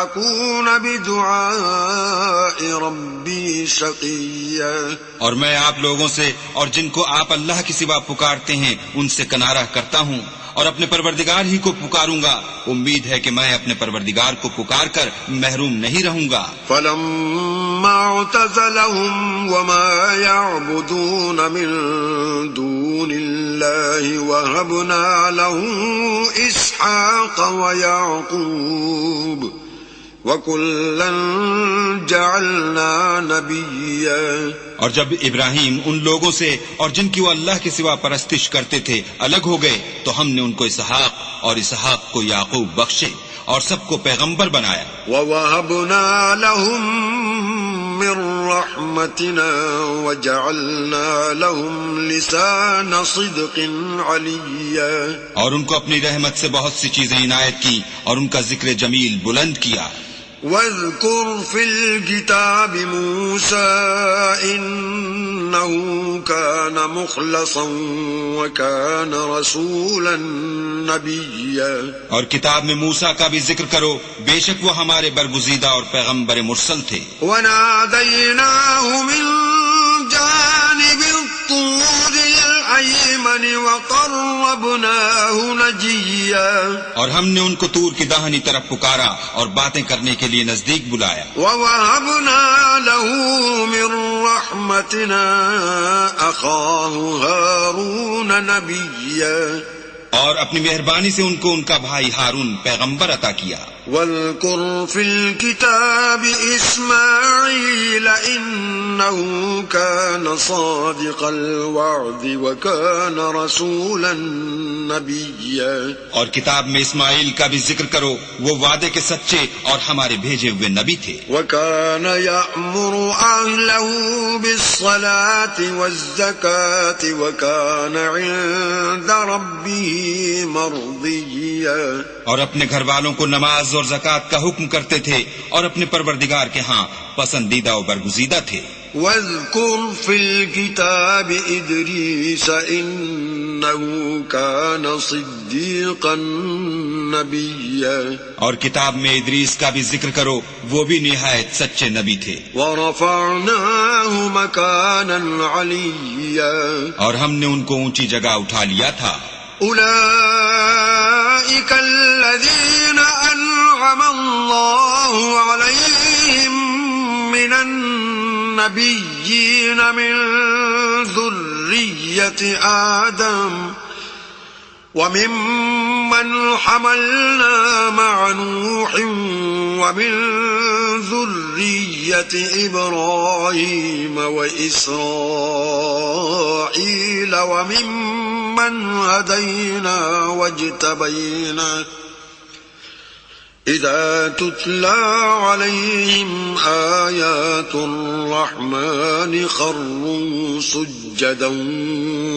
[SPEAKER 1] أَكُونَ بِدُعَاءِ رَبِّي شَقِيًّا.
[SPEAKER 2] اور میں آپ لوگوں سے اور جن کو آپ اللہ کے سوا پکارتے ہیں ان سے کنارہ کرتا ہوں اور اپنے پروردگار ہی کو پکاروں گا. امید ہے کہ میں اپنے پروردگار کو پکار کر محروم نہیں رہوں گا.
[SPEAKER 1] فَلَمَّا اعْتَزَلَهُمْ وَمَا يَعْبُدُونَ مِن دُونِ اللَّهِ وَهَبْنَا لَهُ إِسْحَاقَ وَيَعْقُوبَ وَكُلًّا جَعَلْنَا نَبِيًّا.
[SPEAKER 2] اور جب ابراہیم ان لوگوں سے اور جن کی وہ اللہ کے سوا پرستش کرتے تھے الگ ہو گئے تو ہم نے ان کو اسحاق اور اسحاق کو یعقوب بخشے اور سب کو پیغمبر بنایا.
[SPEAKER 1] وَوَهَبْنَا لَهُم مِّن رَّحْمَتِنَا وَجَعَلْنَا لَهُمْ لِسَانَ صِدْقٍ عَلِيًّا.
[SPEAKER 2] اور ان کو اپنی رحمت سے بہت سی چیزیں عنایت کی اور ان کا ذکر جمیل بلند کیا.
[SPEAKER 1] واذكر في الكتاب موسى إنه كان مخلصا وكان رسولا نبيا.
[SPEAKER 2] اور کتاب میں موسیٰ کا بھی ذکر کرو، بے شک وہ ہمارے برگزیدہ اور پیغمبر مرسل تھے.
[SPEAKER 1] وناديناه من جانب الطور الأيمن وقربناه نجيا.
[SPEAKER 2] اور ہم نے ان کو طور کی داہنی طرف پکارا اور باتیں کرنے کے لیے نزدیک بلایا.
[SPEAKER 1] وَوَهَبْنَا لَهُ مِن رَّحْمَتِنَا أَخَاهُ هَارُونَ نَبِيًّا.
[SPEAKER 2] اور اپنی مہربانی سے ان کو ان کا بھائی ہارون پیغمبر عطا کیا.
[SPEAKER 1] واذكر في الكتاب إسماعيل إنه كان صادق الوعد وكان رسولا نبيا.
[SPEAKER 2] اور کتاب میں اسماعیل کا بھی ذکر کرو، وہ وعدے کے سچے اور ہمارے بھیجے ہوئے نبی تھے.
[SPEAKER 1] وكان يأمر أهله بالصلاة والزكاة وكان عند ربه مرضيا.
[SPEAKER 2] اور اپنے گھر والوں کو نماز اور زکوٰۃ کا حکم کرتے تھے اور اپنے پروردگار کے ہاں پسندیدہ و برگزیدہ تھے.
[SPEAKER 1] واذكر في الكتاب إدريس إنه كان صديقا نبيا.
[SPEAKER 2] اور کتاب میں ادریس کا بھی ذکر کرو، وہ بھی نہایت سچے نبی تھے.
[SPEAKER 1] ورفعناه مكانا عليا.
[SPEAKER 2] اور ہم نے ان کو اونچی جگہ اٹھا لیا تھا.
[SPEAKER 1] أولئك الذين أنعم الله عليهم من النبيين من ذرية آدم وممن حملنا مع نوح ومن ذرية إبراهيم وإسرائيل وممن هدينا واجتبينا إذا تتلى عليهم آيات الرحمن خروا سجدا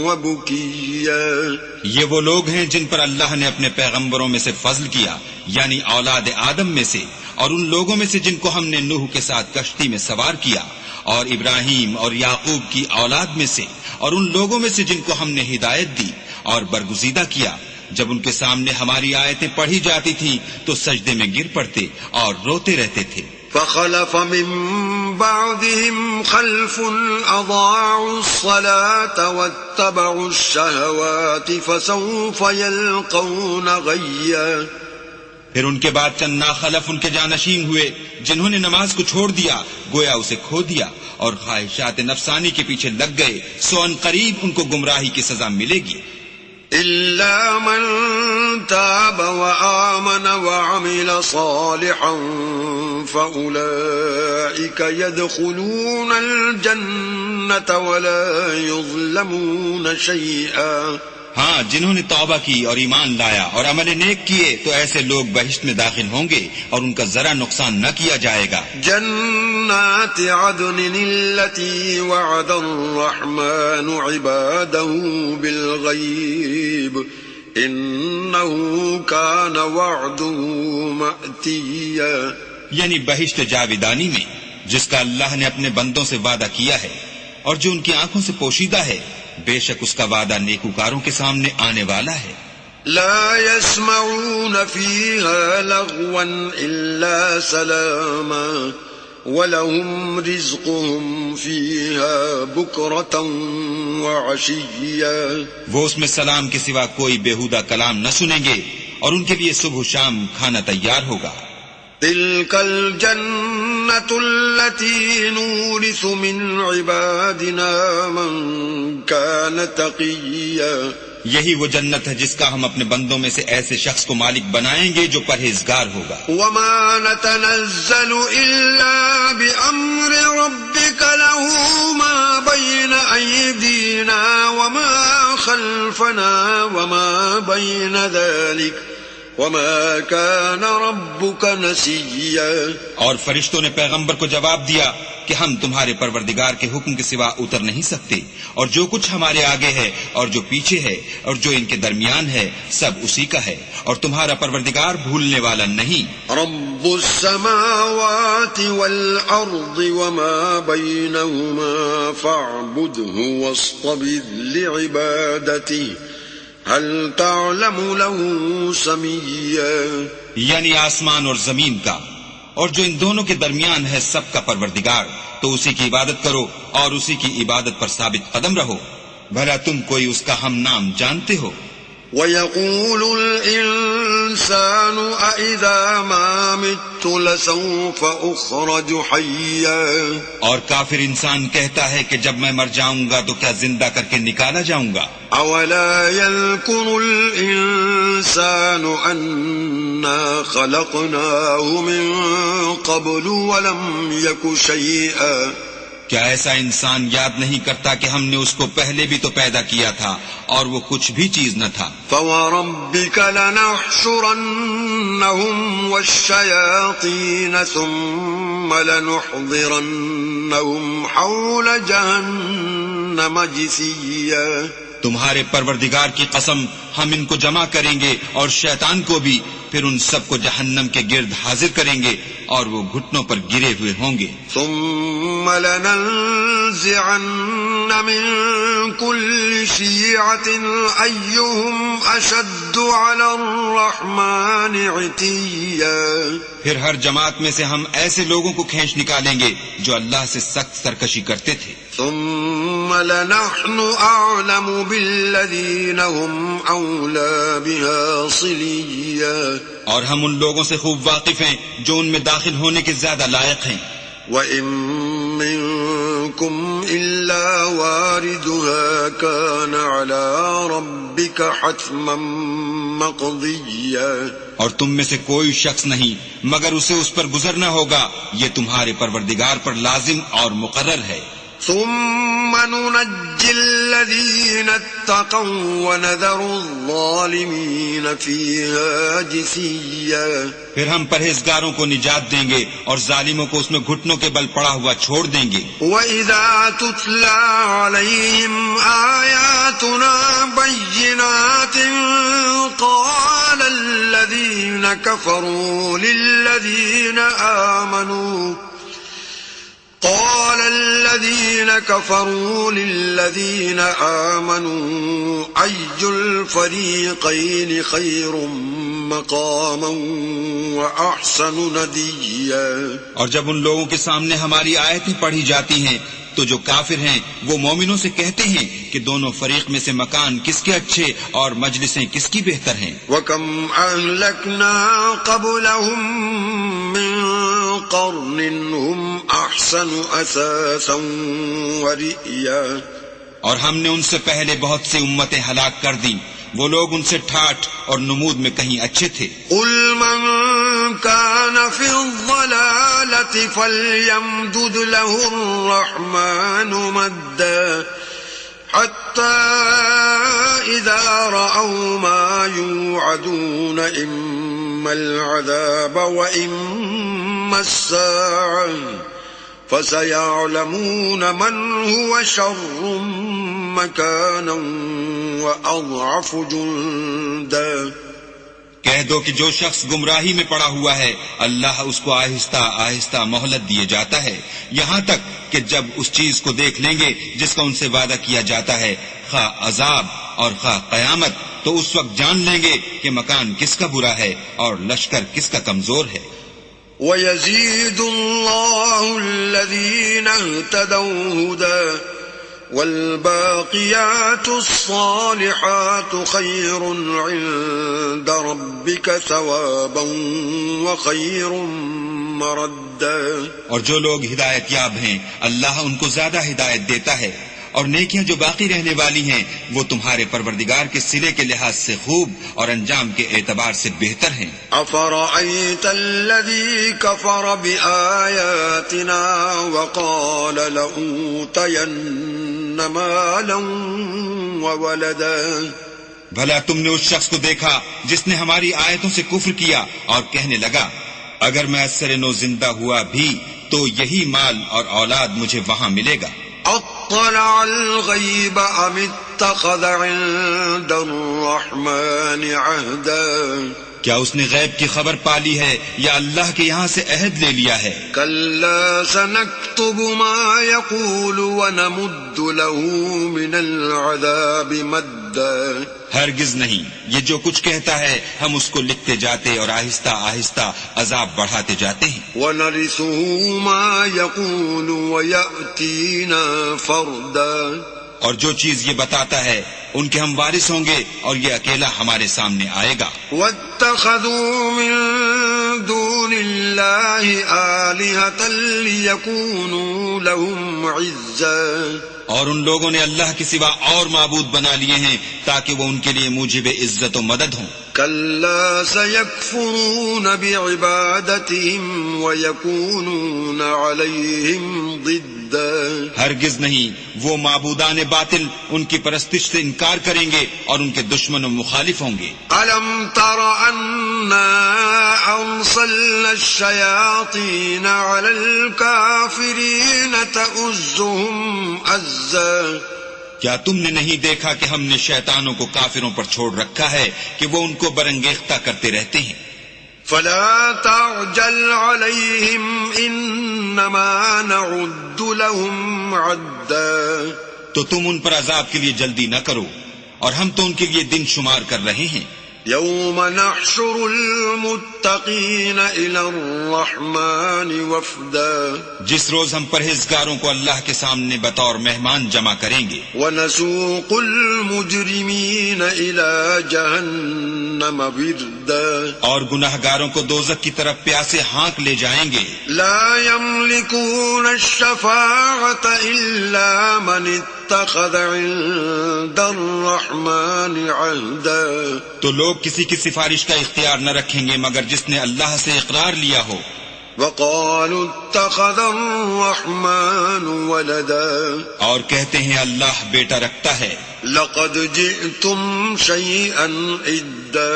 [SPEAKER 1] وبكيا.
[SPEAKER 2] یہ وہ لوگ ہیں جن پر اللہ نے اپنے پیغمبروں میں سے فضل کیا، یعنی اولاد آدم میں سے، اور ان لوگوں میں سے جن کو ہم نے نوح کے ساتھ کشتی میں سوار کیا، اور ابراہیم اور یعقوب کی اولاد میں سے، اور ان لوگوں میں سے جن کو ہم نے ہدایت دی اور برگزیدہ کیا، جب ان کے سامنے ہماری آیتیں پڑھی جاتی تھیں تو سجدے میں گر پڑتے اور روتے رہتے تھے.
[SPEAKER 1] فخلف من بعدهم خلف أضاعوا الصلاة واتبعوا الشهوات فسوف يلقون غيا.
[SPEAKER 2] پھر ان کے بعد چند ناخلف ان کے جانشین ہوئے جنہوں نے نماز کو چھوڑ دیا، گویا اسے کھو دیا اور خواہشات نفسانی کے پیچھے لگ گئے، سو ان قریب ان کو گمراہی کی سزا ملے گی.
[SPEAKER 1] إلا من تاب وآمن وعمل صالحا فأولئك يدخلون الجنة ولا يظلمون شيئا.
[SPEAKER 2] ہاں، جنہوں نے توبہ کی اور ایمان لایا اور عمل نیک کیے تو ایسے لوگ بہشت میں داخل ہوں گے اور ان کا ذرا نقصان نہ کیا جائے گا.
[SPEAKER 1] جنات عدن التي وعد الرحمن عباده بالغيب انه كان وعده مأتيا.
[SPEAKER 2] یعنی بہشت جاویدانی میں جس کا اللہ نے اپنے بندوں سے وعدہ کیا ہے اور جو ان کی آنکھوں سے پوشیدہ ہے، بے شک اس کا وعدہ نیکوکاروں کے سامنے آنے والا ہے.
[SPEAKER 1] لا يسمعون فيها لغوا إلا سلاما ولهم رزقهم فيها بكرة وعشيا.
[SPEAKER 2] وہ اس میں سلام کے سوا کوئی بیہودہ کلام نہ سنیں گے اور ان کے لیے صبح و شام کھانا تیار ہوگا.
[SPEAKER 1] تلك الجنة التي نورث من عبادنا من كان تقيا.
[SPEAKER 2] یہی وہ جنت ہے جس کا ہم اپنے بندوں میں سے ایسے شخص کو مالک بنائیں گے جو پرہیزگار ہوگا.
[SPEAKER 1] وما نتنزل إلا بأمر ربك له ما بين أيدينا وما خلفنا وما بين ذلك وما كان ربك نسيا.
[SPEAKER 2] اور فرشتوں نے پیغمبر کو جواب دیا کہ ہم تمہارے پروردگار کے حکم کے سوا اتر نہیں سکتے، اور جو کچھ ہمارے آگے ہے اور جو پیچھے ہے اور جو ان کے درمیان ہے سب اسی کا ہے، اور تمہارا پروردگار بھولنے والا نہیں.
[SPEAKER 1] رب السماوات والأرض وما بينهما فاعبده واصطبر لعبادته هل تعلم له سميا.
[SPEAKER 2] یعنی آسمان اور زمین کا اور جو ان دونوں کے درمیان ہے سب کا پروردگار، تو اسی کی عبادت کرو اور اسی کی عبادت پر ثابت قدم رہو. بھلا تم کوئی اس کا ہم نام جانتے ہو؟
[SPEAKER 1] وَيَقُولُ الْإِنسَانُ أَإِذَا مَا مِتُّ لَسَوْفَ أُخْرَجُ حَيًّا.
[SPEAKER 2] اور کافر انسان کہتا ہے کہ جب میں مر جاؤں گا تو کیا زندہ کر کے نکالا جاؤں گا.
[SPEAKER 1] أَوَلَا يَذْكُرُ الْإِنسَانُ أَنَّا خَلَقْنَاهُ مِن قَبْلُ وَلَمْ يَكُ شَيْئًا.
[SPEAKER 2] کیا ایسا انسان یاد نہیں کرتا کہ ہم نے اس کو پہلے بھی تو پیدا کیا تھا اور وہ کچھ بھی چیز نہ تھا.
[SPEAKER 1] فَوَرَبِّكَ لَنَحْشُرَنَّهُمْ وَالشَّيَاطِينَ ثُمَّ لَنُحْضِرَنَّهُمْ حَوْلَ جَهَنَّمَ جِثِيًّا.
[SPEAKER 2] تمہارے پروردگار کی قسم ہم ان کو جمع کریں گے اور شیطان کو بھی، پھر ان سب کو جہنم کے گرد حاضر کریں گے اور وہ گھٹنوں پر گرے ہوئے ہوں گے.
[SPEAKER 1] ثم لننزعن من كل شيعة أيهم أشد على الرحمن عتيا.
[SPEAKER 2] پھر ہر جماعت میں سے ہم ایسے لوگوں کو کھینچ نکالیں گے جو اللہ سے سخت سرکشی کرتے تھے.
[SPEAKER 1] ثم لنحن أعلم بالذين هم أولى بها صليا.
[SPEAKER 2] اور ہم ان لوگوں سے خوب واقف ہیں جو ان میں داخل ہونے کے زیادہ لائق ہیں.
[SPEAKER 1] وَإِن مِّنكُمْ إِلَّا وَارِدُهَا كَانَ عَلَى رَبِّكَ حَتْمًا مَّقْضِيًّا.
[SPEAKER 2] اور تم میں سے کوئی شخص نہیں مگر اسے اس پر گزرنا ہوگا، یہ تمہارے پروردگار پر لازم اور مقرر ہے.
[SPEAKER 1] ثم ننجي الذين اتقوا ونذر الظالمين فيها جثيا.
[SPEAKER 2] پھر ہم پرہیزگاروں کو نجات دیں گے اور ظالموں کو اس میں گھٹنوں کے بل پڑا ہوا چھوڑ دیں گے.
[SPEAKER 1] وَإِذَا تُتْلَى عَلَيْهِمْ آيَاتُنَا بَيِّنَاتٍ قَالَ الَّذِينَ كَفَرُوا لِلَّذِينَ آمَنُوا قال الذين كفروا للذين آمنوا أي الفريقين خير مقاما وأحسن نديا.
[SPEAKER 2] اور جب ان لوگوں کے سامنے ہماری آیتیں پڑھی جاتی ہیں تو جو کافر ہیں وہ مومنوں سے کہتے ہیں کہ دونوں فریق میں سے مکان کس کے اچھے اور مجلسیں کس کی بہتر ہیں.
[SPEAKER 1] وَكَمْ أَهْلَكْنَا قَبْلَهُمْ مِنْ قَرْنٍ هُمْ أَحْسَنُ أَثَاثًا وَرِئْيًا.
[SPEAKER 2] اور ہم نے ان سے پہلے بہت سی امتیں ہلاک کر دیں، وہ لوگ ان سے ٹھاٹھ اور نمود میں کہیں اچھے تھے.
[SPEAKER 1] قُلْ مَنْ كَانَ فِي الضَّلَالَةِ فَلْيَمْدُدْ لَهُ الرَّحْمَنُ مَدًّا حَتَّى إِذَا رَأَوْا مَا يُوعَدُونَ إِمَّا الْعَذَابَ وَإِمَّا السَّاعَةَ فَسَيَعْلَمُونَ مَنْ هُوَ شَرٌّ مَكَانًا وَأَضْعَفُ جُنْدًا.
[SPEAKER 2] کہہ دو کہ جو شخص گمراہی میں پڑا ہوا ہے اللہ اس کو آہستہ آہستہ مہلت دیے جاتا ہے، یہاں تک کہ جب اس چیز کو دیکھ لیں گے جس کا ان سے وعدہ کیا جاتا ہے، خواہ عذاب اور خواہ قیامت، تو اس وقت جان لیں گے کہ مکان کس کا برا ہے اور لشکر کس کا کمزور ہے.
[SPEAKER 1] وَيَزِيدُ اللَّهُ الَّذِينَ اهْتَدَوْا هُدًى وَالْبَاقِيَاتُ الصَّالِحَاتُ خَيْرٌ عِندَ رَبِّكَ ثَوَابًا وَخَيْرٌ مَرَدًّا.
[SPEAKER 2] اور جو لوگ ہدایت یاب ہیں اللہ ان کو زیادہ ہدایت دیتا ہے، اور نیکیاں جو باقی رہنے والی ہیں وہ تمہارے پروردگار کے سرے کے لحاظ سے خوب اور انجام کے اعتبار سے بہتر ہیں.
[SPEAKER 1] أَفَرَأَيْتَ الَّذِي كَفَرَ بِآيَاتِنَا وَقَالَ لَأُوتَيَنَّ مَالًا وَوَلَدًا.
[SPEAKER 2] بھلا تم نے اس شخص کو دیکھا جس نے ہماری آیتوں سے کفر کیا اور کہنے لگا اگر میں اثر نو زندہ ہوا بھی تو یہی مال اور اولاد مجھے وہاں ملے گا.
[SPEAKER 1] اطلع الغیب ام اتخذ عند الرحمن عہدا.
[SPEAKER 2] کیا اس نے غیب کی خبر پالی ہے یا اللہ کے یہاں سے عہد لے لیا ہے؟
[SPEAKER 1] کلا سنکتب ما یقول ونمد له من العذاب مدا.
[SPEAKER 2] ہرگز نہیں، یہ جو کچھ کہتا ہے ہم اس کو لکھتے جاتے اور آہستہ آہستہ عذاب بڑھاتے جاتے ہیں.
[SPEAKER 1] وَنَرِثُهُ مَا يَقُولُ وَيَأْتِينَا فَرْدًا. اور
[SPEAKER 2] جو چیز یہ بتاتا ہے ان کے ہم وارث ہوں گے اور یہ اکیلا ہمارے سامنے آئے گا.
[SPEAKER 1] وَاتَّخَذُوا مِن دُونِ اللَّهِ آلِهَةً لِيَكُونُوا لَهُمْ عِزًّا.
[SPEAKER 2] اور ان لوگوں نے اللہ کے سوا اور معبود بنا لیے ہیں تاکہ وہ ان کے لیے موجب عزت و مدد ہوں.
[SPEAKER 1] كلا سيكفرون بعبادتهم ويكونون عليهم ضدا.
[SPEAKER 2] ہرگز نہیں، وہ معبودان باطل ان کی پرستش سے انکار کریں گے اور ان کے دشمن و مخالف ہوں گے.
[SPEAKER 1] ألم تر أنا أرسلنا الشياطين على الكافرين تؤزهم أزا.
[SPEAKER 2] کیا تم نے نہیں دیکھا کہ ہم نے شیطانوں کو کافروں پر چھوڑ رکھا ہے کہ وہ ان کو برنگیختہ کرتے رہتے ہیں؟
[SPEAKER 1] فلا تعجل عليهم إنما نعد لهم عدا.
[SPEAKER 2] تو تم ان پر عذاب کے لیے جلدی نہ کرو، اور ہم تو ان کے لیے دن شمار کر رہے ہیں.
[SPEAKER 1] يوم نحشر المتقين إلى الرحمن وفدا.
[SPEAKER 2] جس روز ہم پرہیزگاروں کو اللہ کے سامنے بطور مہمان جمع کریں گے.
[SPEAKER 1] ونسوق المجرمين إلى جهنم وردا.
[SPEAKER 2] اور گناہگاروں کو دوزخ کی طرف پیاسے ہانک لے جائیں گے.
[SPEAKER 1] لا يملكون الشفاعة إلا من اتخذ عند الرحمن عهدا.
[SPEAKER 2] تو لوگ کسی کی سفارش کا اختیار نہ رکھیں گے مگر جس نے اللہ سے اقرار لیا ہو.
[SPEAKER 1] وقالوا اتخذ الرحمن ولدا.
[SPEAKER 2] اور کہتے ہیں اللہ بیٹا رکھتا ہے.
[SPEAKER 1] لقد جئتم شيئا إدا.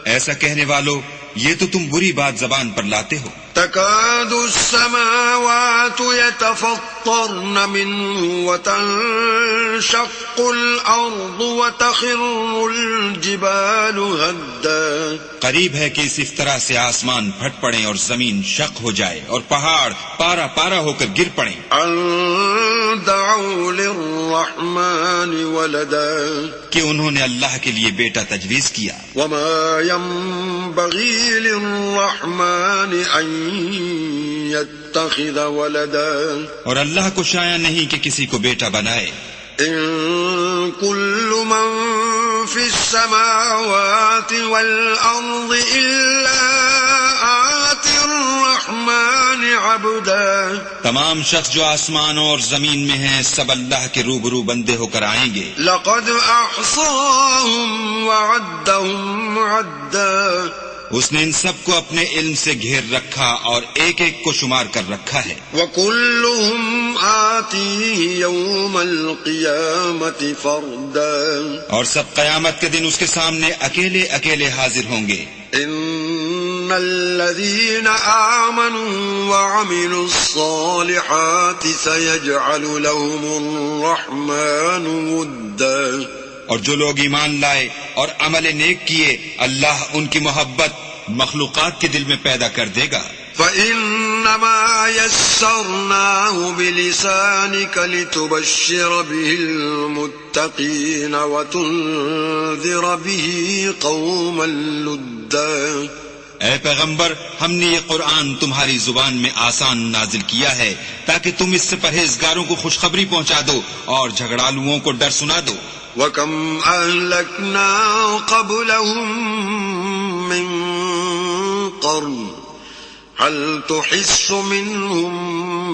[SPEAKER 2] ایسا کہنے والو، یہ تو تم بری بات زبان پر لاتے ہو.
[SPEAKER 1] تكاد السماوات يتفطرن منه وتنشق الأرض وتخر الجبال هدا
[SPEAKER 2] قریب ہے کہ اس افطرا سے آسمان پھٹ پڑیں اور زمین شق ہو جائے اور پہاڑ پارا پارا ہو کر گر پڑیں.
[SPEAKER 1] أن دعوا للرحمن ولدا
[SPEAKER 2] کہ انہوں نے اللہ کے لیے بیٹا تجویز کیا.
[SPEAKER 1] وما ينبغي للرحمن أن يتخذ ولدا
[SPEAKER 2] اور اللہ کو شایع نہیں کہ کسی کو بیٹا بنائے.
[SPEAKER 1] إن كل من في السماوات والأرض إلا آتي الرحمن عبدا
[SPEAKER 2] تمام شخص جو آسمانوں اور زمین میں ہیں سب اللہ کے روبرو بندے ہو کر آئیں گے.
[SPEAKER 1] لقد أحصاهم وعدهم عدا
[SPEAKER 2] اس نے ان سب کو اپنے علم سے گھیر رکھا اور ایک ایک کو شمار کر رکھا ہے.
[SPEAKER 1] وكلهم آتيه يوم القيامة فردا
[SPEAKER 2] اور سب قیامت کے دن اس کے سامنے اکیلے اکیلے حاضر ہوں گے.
[SPEAKER 1] إن الذين آمنوا وعملوا الصالحات سيجعل لهم الرحمن ودا
[SPEAKER 2] اور جو لوگ ایمان لائے اور عمل نیک کیے اللہ ان کی محبت مخلوقات کے دل میں پیدا کر دے گا.
[SPEAKER 1] فإنما يسرناه بلسانك لتبشر به المتقين وتنذر به قوما لدا
[SPEAKER 2] اے پیغمبر ہم نے یہ قرآن تمہاری زبان میں آسان نازل کیا ہے تاکہ تم اس سے پرہیزگاروں کو خوشخبری پہنچا دو اور جھگڑالوؤں کو ڈر سنا دو.
[SPEAKER 1] وَكَمْ أَهْلَكْنَا قَبْلَهُمْ مِنْ قَرْنٍ هَلْ تُحِسُّ مِنْهُمْ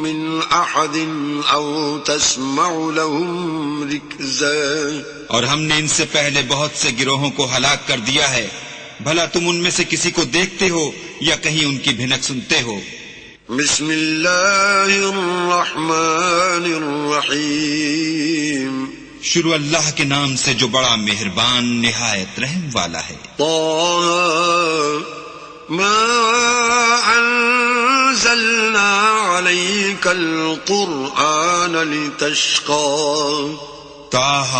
[SPEAKER 1] مِنْ أَحَدٍ أَوْ تَسْمَعُ لَهُمْ رِكْزًا
[SPEAKER 2] اور ہم نے ان سے پہلے بہت سے گروہوں کو ہلاک کر دیا ہے بھلا تم ان میں سے کسی کو دیکھتے ہو یا کہیں ان کی بھنک سنتے ہو.
[SPEAKER 1] بسم اللہ الرحمن الرحیم
[SPEAKER 2] شروع اللہ کے نام سے جو بڑا مہربان نہایت رحم والا ہے.
[SPEAKER 1] طه ما انزلنا عليك القرآن لتشقى
[SPEAKER 2] طه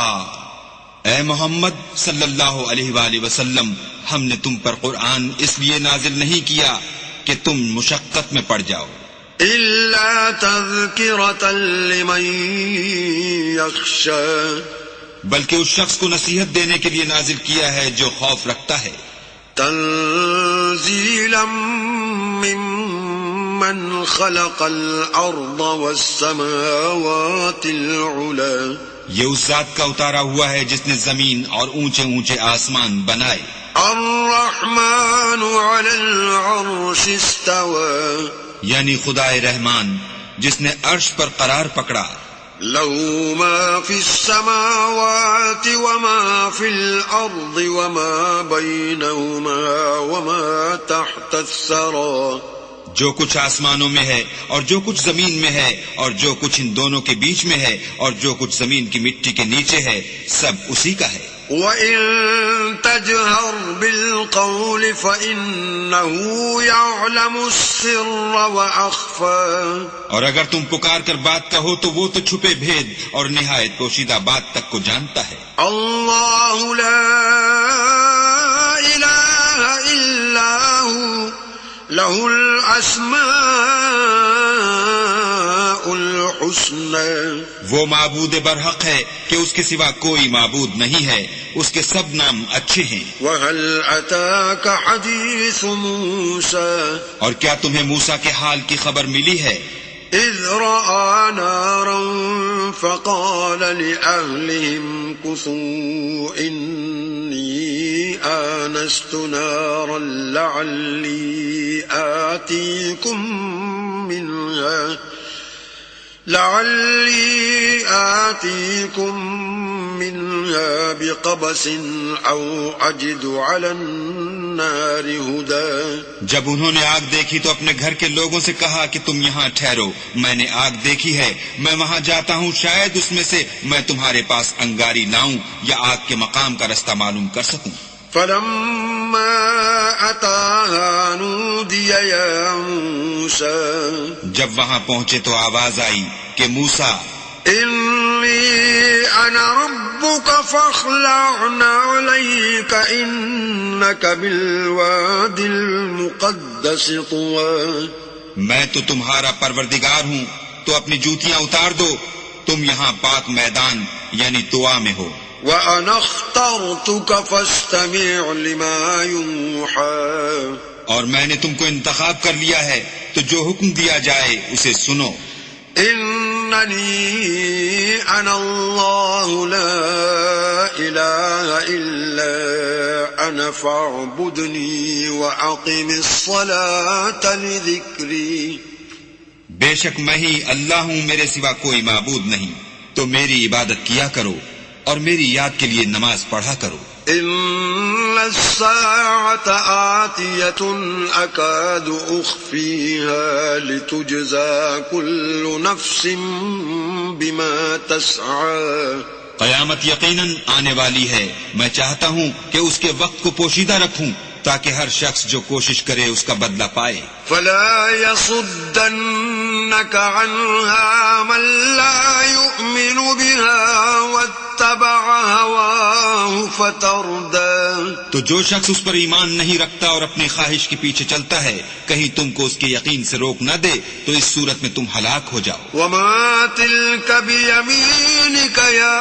[SPEAKER 2] اے محمد صلی اللہ علیہ وآلہ وسلم ہم نے تم پر قرآن اس لیے نازل نہیں کیا کہ تم مشقت میں پڑ جاؤ
[SPEAKER 1] إلا تذكرة لمن يخشى
[SPEAKER 2] بلکہ اس شخص کو نصیحت دینے کے لیے نازل کیا ہے جو خوف رکھتا ہے.
[SPEAKER 1] تنزيلا ممن خلق الأرض والسماوات العلى
[SPEAKER 2] یہ اس ذات کا اتارا ہوا ہے جس نے زمین اور اونچے اونچے آسمان بنائے.
[SPEAKER 1] الرحمن على العرش استوى
[SPEAKER 2] یعنی خدائے رحمان جس نے عرش پر قرار پکڑا.
[SPEAKER 1] له ما في السماوات وما في الأرض وما بينهما وما تحت الثرى
[SPEAKER 2] جو کچھ آسمانوں میں ہے اور جو کچھ زمین میں ہے اور جو کچھ ان دونوں کے بیچ میں ہے اور جو کچھ زمین کی مٹی کے نیچے ہے سب اسی کا ہے.
[SPEAKER 1] وَإِن تَجْهَرْ بِالْقَوْلِ فَإِنَّهُ يَعْلَمُ السِّرَّ وَأَخْفَى
[SPEAKER 2] اور اگر تم پکار کر بات کہو تو وہ تو چھپے بھید اور نہایت پوشیدہ بات تک کو جانتا ہے.
[SPEAKER 1] اللہ لا الہ الا ہو لہ الاسماء الحسنى
[SPEAKER 2] وہ معبود برحق ہے کہ اس کے سوا کوئی معبود نہیں ہے اس کے سب نام اچھے ہیں.
[SPEAKER 1] وَهَلْ أَتَاكَ حَدِيثُ مُوسَى
[SPEAKER 2] اور کیا تمہیں موسیٰ کے حال کی خبر ملی ہے
[SPEAKER 1] إِذْ رَأَى نَارًا فَقَالَ لِأَهْلِهِمْ كُثُوا إِنِّي آنَسْتُ نَارًا لَعَلِّي آتيكم منها بقبس أو أجد على النار هدى
[SPEAKER 2] جب انہوں نے آگ دیکھی تو اپنے گھر کے لوگوں سے کہا کہ تم یہاں ٹھہرو میں نے آگ دیکھی ہے میں وہاں جاتا ہوں شاید اس میں سے میں تمہارے پاس انگاری لاؤں یا آگ کے مقام کا رستہ معلوم کر سکوں.
[SPEAKER 1] فلما فلما أتاها نودي يا موسى
[SPEAKER 2] جب وہاں پہنچے تو آواز آئی کہ موسیٰ
[SPEAKER 1] إني أنا ربك فاخلع عليك إنك بالواد المقدس طوى
[SPEAKER 2] میں تو تمہارا پروردگار ہوں تو اپنی جوتیاں اتار دو، تم یہاں پاک میدان یعنی طوا میں ہو.
[SPEAKER 1] وَأَنَا اخْتَرْتُكَ فَاسْتَمِعْ لِمَا يُوحَى
[SPEAKER 2] اور میں نے تم کو انتخاب کر لیا ہے تو جو حکم دیا جائے اسے سنو.
[SPEAKER 1] إِنَّنِي أَنَا اللَّهُ لَا إِلَهَ إِلَّا أَنَا فَاعْبُدْنِي وَأَقِمِ الصَّلَاةَ لِذِكْرِي
[SPEAKER 2] بے شک میں ہی اللہ ہوں، میرے سوا کوئی معبود نہیں، تو میری عبادت کیا کرو اور میری یاد کے لیے نماز پڑھا کرو.
[SPEAKER 1] إِنَّ السَّاعَةَ آتِيَةٌ أَكَادُ أُخْفِيهَا لِتُجْزَى كُلُّ نَفْسٍ بِمَا تَسْعَى
[SPEAKER 2] قیامت یقیناً آنے والی ہے، میں چاہتا ہوں کہ اس کے وقت کو پوشیدہ رکھوں تاکہ ہر شخص جو کوشش کرے اس کا بدلہ پائے.
[SPEAKER 1] فَلَا يَصُدَّنَّكَ عَنْهَا مَن لَّا يُؤْمِنُ بِهَا وَاتَّبَعَ هَوَاهُ فَتَرْدَىٰ
[SPEAKER 2] تو جو شخص اس پر ایمان نہیں رکھتا اور اپنی خواہش کے پیچھے چلتا ہے کہیں تم کو اس کے یقین سے روک نہ دے تو اس صورت میں تم ہلاک ہو جاؤ.
[SPEAKER 1] وَمَا تِلْكَ بِيَمِينِكَ يَا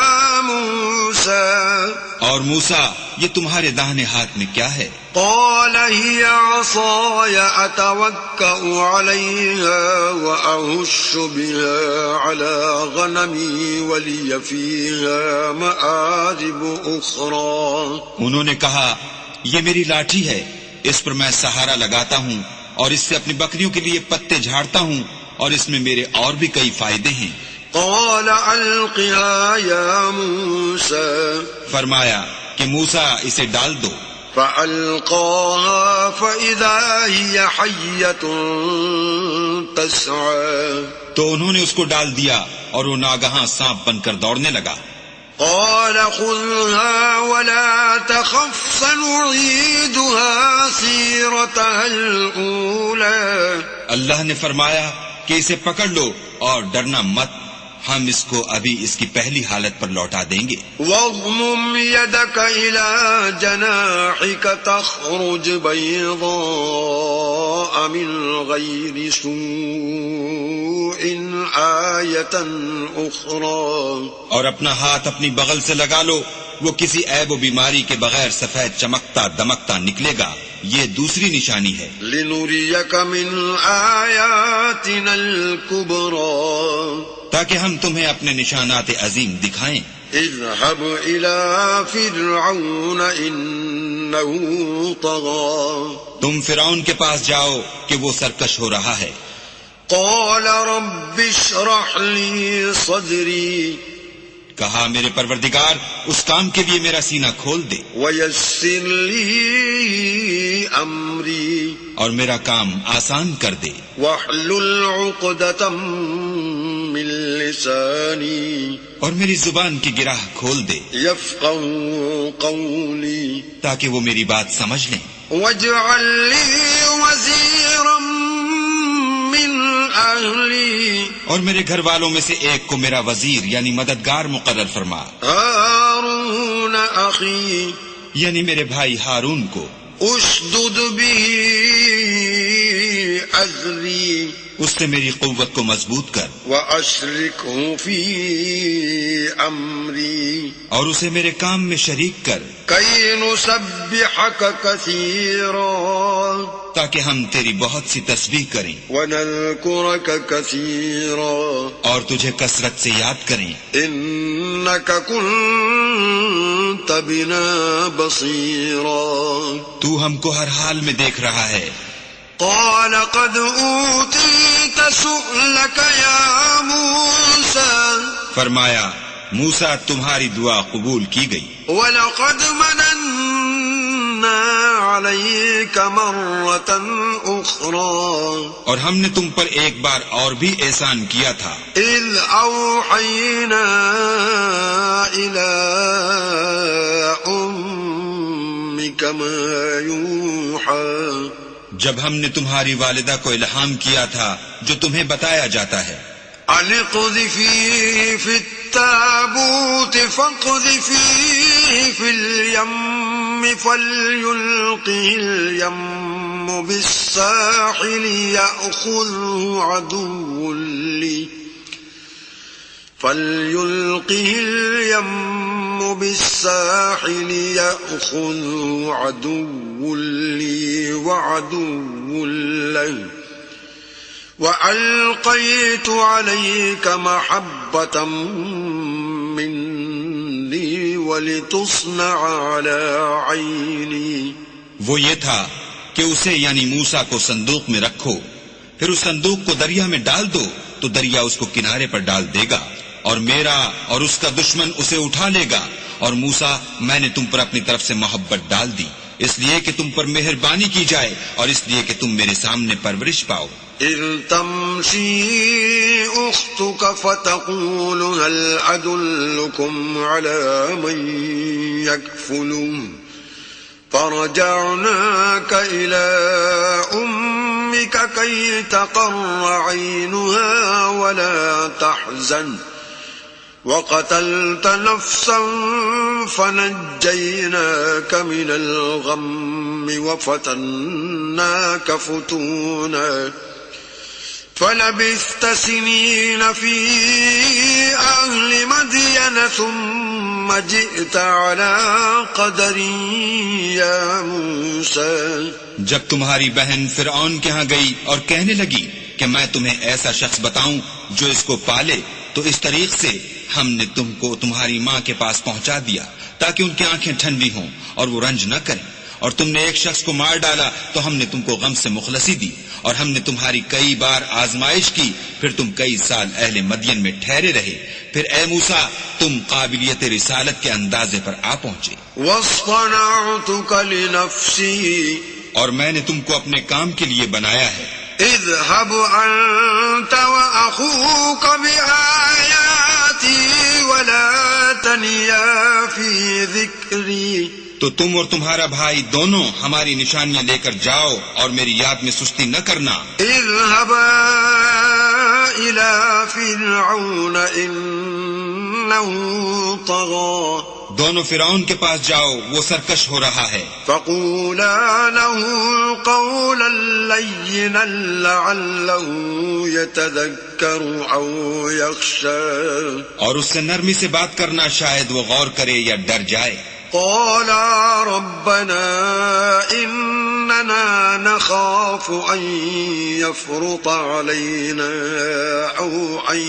[SPEAKER 1] مُوسَىٰ
[SPEAKER 2] اور موسیٰ یہ تمہارے داہنے ہاتھ میں کیا ہے؟
[SPEAKER 1] قال هي عصاي أتوكأ عليها وأهش بها على غنمي ولي فيها مآرب أخرى.
[SPEAKER 2] انہوں نے کہا یہ میری لاٹھی ہے، اس پر میں سہارا لگاتا ہوں اور اس سے اپنی بکریوں کے لیے پتے جھاڑتا ہوں اور اس میں میرے اور بھی کئی فائدے ہیں.
[SPEAKER 1] قال ألقها يا موسى
[SPEAKER 2] فرمایا کہ موسیٰ اسے ڈال دو.
[SPEAKER 1] فألقاها فإذا هي حية تسعى
[SPEAKER 2] تو انہوں نے اس کو ڈال دیا اور وہ ناگہاں سانپ بن کر دوڑنے لگا.
[SPEAKER 1] قال خذها ولا تخف سنعيدها سيرتها الأولى.
[SPEAKER 2] اللہ نے فرمایا کہ اسے پکڑ لو اور ڈرنا مت، ہم اس کو ابھی اس کی پہلی حالت پر لوٹا دیں گے.
[SPEAKER 1] واضمم يدك إلى جناحك تخرج بيضاء من غير سوء آية أخرى.
[SPEAKER 2] اور اپنا ہاتھ اپنی بغل سے لگا لو، وہ کسی عیب و بیماری کے بغیر سفید چمکتا دمکتا نکلے گا، یہ دوسری نشانی ہے.
[SPEAKER 1] لنريك من آياتنا الكبرى
[SPEAKER 2] تاکہ ہم تمہیں اپنے نشانات عظیم دکھائیں.
[SPEAKER 1] اذهب إلى فرعون إنه طغى.
[SPEAKER 2] تم فرعون کے پاس جاؤ کہ وہ سرکش ہو رہا ہے.
[SPEAKER 1] قال رب اشرح لي صدري.
[SPEAKER 2] کہا میرے پروردگار اس کام کے لیے میرا سینہ کھول دے
[SPEAKER 1] ويسر لي أمري
[SPEAKER 2] اور میرا کام آسان کر دے.
[SPEAKER 1] واحلل عقدة من لساني
[SPEAKER 2] اور میری زبان کی گرہ کھول دے
[SPEAKER 1] يفقهوا قولي
[SPEAKER 2] تاکہ وہ میری بات سمجھ لیں.
[SPEAKER 1] واجعل لي وزيرا من أهلي.
[SPEAKER 2] اور میرے گھر والوں میں سے ایک کو میرا وزیر یعنی مددگار مقرر فرما.
[SPEAKER 1] هارون أخي
[SPEAKER 2] یعنی میرے بھائی ہارون کو.
[SPEAKER 1] اشدد به أزري
[SPEAKER 2] اس سے میری قوت کو مضبوط کر.
[SPEAKER 1] وأشركه في أمري
[SPEAKER 2] اور اسے میرے کام میں شریک کر.
[SPEAKER 1] كي نسبحك كثيرا
[SPEAKER 2] تاکہ ہم تیری بہت سی تسبیح کریں
[SPEAKER 1] ونذكرك كثيرا
[SPEAKER 2] اور تجھے کثرت سے یاد کریں.
[SPEAKER 1] إنك كنت بنا بصيرا.
[SPEAKER 2] تو ہم کو ہر حال میں دیکھ رہا ہے.
[SPEAKER 1] قال قد أوتيت سؤلك يا موسى.
[SPEAKER 2] فرمایا موسیٰ تمہاری دعا قبول کی گئی.
[SPEAKER 1] وَلَقَدْ مَنَنَّا عَلَيْكَ مَرَّةً أُخْرَى.
[SPEAKER 2] اور ہم نے تم پر ایک بار اور بھی احسان کیا تھا.
[SPEAKER 1] إِذْ أَوْحَيْنَا إِلَىٰ أُمِّكَ كما يوحى
[SPEAKER 2] جب ہم نے تمہاری والدہ کو الہام کیا تھا جو تمہیں بتایا جاتا ہے،
[SPEAKER 1] أن اقذفيه في التابوت فاقذفيه في اليم فليلقه اليم بالساحل يأخذه عدو لي وعدو له وألقيت عليك محبة مني ولتصنع على عيني.
[SPEAKER 2] وہ یہ تھا کہ اسے یعنی موسیٰ کو صندوق میں رکھو، پھر اس صندوق کو دریا میں ڈال دو تو دریا اس کو کنارے پر ڈال دے گا، اور میرا اور اس کا دشمن اسے اٹھا لے گا. اور موسیٰ میں نے تم پر اپنی طرف سے محبت ڈال دی، اس لیے کہ تم پر مہربانی کی جائے اور اس لیے کہ تم میرے سامنے پرورش پاؤ.
[SPEAKER 1] إذ تمشي أختك فتقول هل أدلكم على من يكفله فرجعناك إلى أمك كي تقر عينها ولا تحزن وقتلت نفسا فنجيناك من الغم وفتناك فتونا فلبثت سنين في أهل مدين ثم جئت على قدر يا موسى.
[SPEAKER 2] جب تمہاری بہن فرعون کے ہاں گئی اور کہنے لگی کہ میں تمہیں ایسا شخص بتاؤں جو اس کو پالے، تو اس طریق سے ہم نے تم کو تمہاری ماں کے پاس پہنچا دیا تاکہ ان کی آنکھیں ٹھنڈی ہوں اور وہ رنج نہ کریں. اور تم نے ایک شخص کو مار ڈالا تو ہم نے تم کو غم سے مخلصی دی، اور ہم نے تمہاری کئی بار آزمائش کی، پھر تم کئی سال اہل مدین میں ٹھہرے رہے. پھر اے موسیٰ تم قابلیت رسالت کے اندازے پر آ پہنچے.
[SPEAKER 1] واصطنعتك لنفسي
[SPEAKER 2] اور میں نے تم کو اپنے کام کے لیے بنایا ہے.
[SPEAKER 1] اذهب أنت وأخوك بآياتي ولا تنيا في ذكري.
[SPEAKER 2] تو تم اور تمہارا بھائی دونوں ہماری نشانیاں لے کر جاؤ اور میری یاد میں سستی نہ کرنا.
[SPEAKER 1] اذهبا إلى فرعون إنه طغى.
[SPEAKER 2] دونوں فرعون کے پاس جاؤ، وہ سرکش ہو رہا ہے.
[SPEAKER 1] فقولا له قولا لينا لعله يتذكر أو يخشى.
[SPEAKER 2] اور اس سے نرمی سے بات کرنا، شاید وہ غور کرے یا ڈر جائے.
[SPEAKER 1] قالا ربنا إننا نخاف أن يفرط علينا أو أن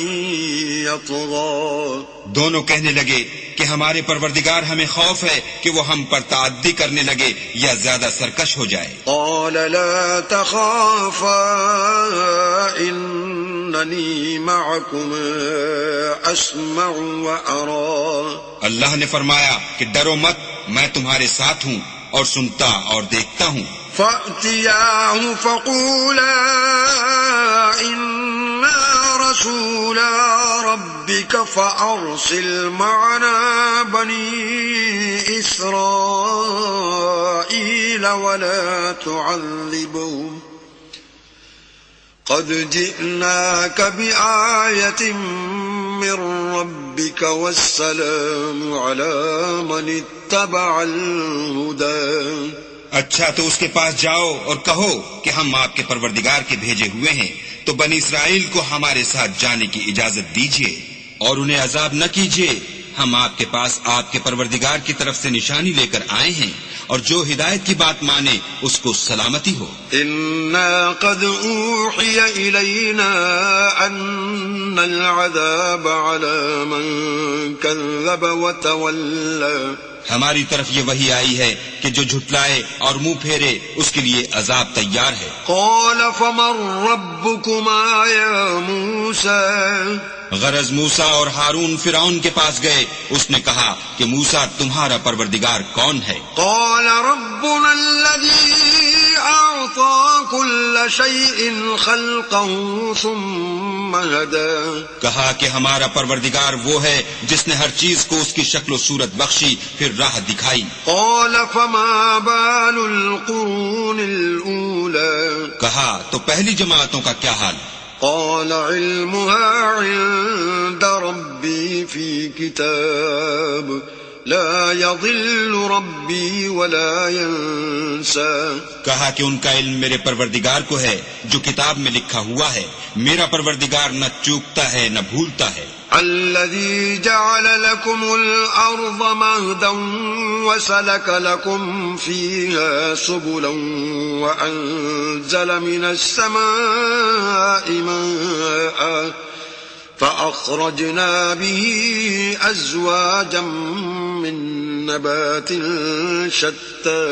[SPEAKER 1] يطغى.
[SPEAKER 2] دونوں کہنے لگے کہ ہمارے پروردگار ہمیں خوف ہے کہ وہ ہم پر تعدی کرنے لگے یا زیادہ سرکش ہو جائے.
[SPEAKER 1] قال لا تخافا إنني معكما أسمع وأرى.
[SPEAKER 2] اللہ نے فرمایا کہ ڈرو مت، میں تمہارے ساتھ ہوں اور سنتا اور دیکھتا ہوں.
[SPEAKER 1] فأتياه فقولا إنا رسولا ربك فأرسل معنا بني إسرائيل ولا تعذبهم قد جئناك بآية من ربك والسلام على من اتبع الهدى.
[SPEAKER 2] اچھا تو اس کے پاس جاؤ اور کہو کہ ہم آپ کے پروردگار کے بھیجے ہوئے ہیں، تو بنی اسرائیل کو ہمارے ساتھ جانے کی اجازت دیجیے اور انہیں عذاب نہ کیجیے. ہم آپ کے پاس آپ کے پروردگار کی طرف سے نشانی لے کر آئے ہیں، اور جو ہدایت کی بات مانے اس کو سلامتی ہو.
[SPEAKER 1] إنا قد أوحي إلينا أن العذاب على من كذب وتولى.
[SPEAKER 2] ہماری طرف یہ وحی آئی ہے کہ جو جھٹلائے اور منہ پھیرے اس کے لیے عذاب تیار ہے.
[SPEAKER 1] قال فمن ربكما يا موسى.
[SPEAKER 2] غرض موسیٰ اور ہارون فرعون کے پاس گئے. اس نے کہا کہ موسیٰ تمہارا پروردگار کون ہے؟
[SPEAKER 1] قال ربنا الذي أعطى كل شيء خلقه ثم هدى
[SPEAKER 2] کہا کہ ہمارا پروردگار وہ ہے جس نے ہر چیز کو اس کی شکل و صورت بخشی پھر راہ دکھائی.
[SPEAKER 1] قال فما بال القرون الأولى
[SPEAKER 2] کہا تو پہلی جماعتوں کا کیا حال؟
[SPEAKER 1] قال علمها عند ربي في كتاب لا يضل ربي ولا ينسى.
[SPEAKER 2] کہا کہ ان کا علم میرے پروردگار کو ہے جو کتاب میں لکھا ہوا ہے. میرا پروردگار نہ چوکتا ہے نہ بھولتا ہے.
[SPEAKER 1] الذي جعل لكم الأرض مهدا وسلك لكم فيها سبلا وأنزل من السماء ماء فأخرجنا به أزواجا من نبات شتى.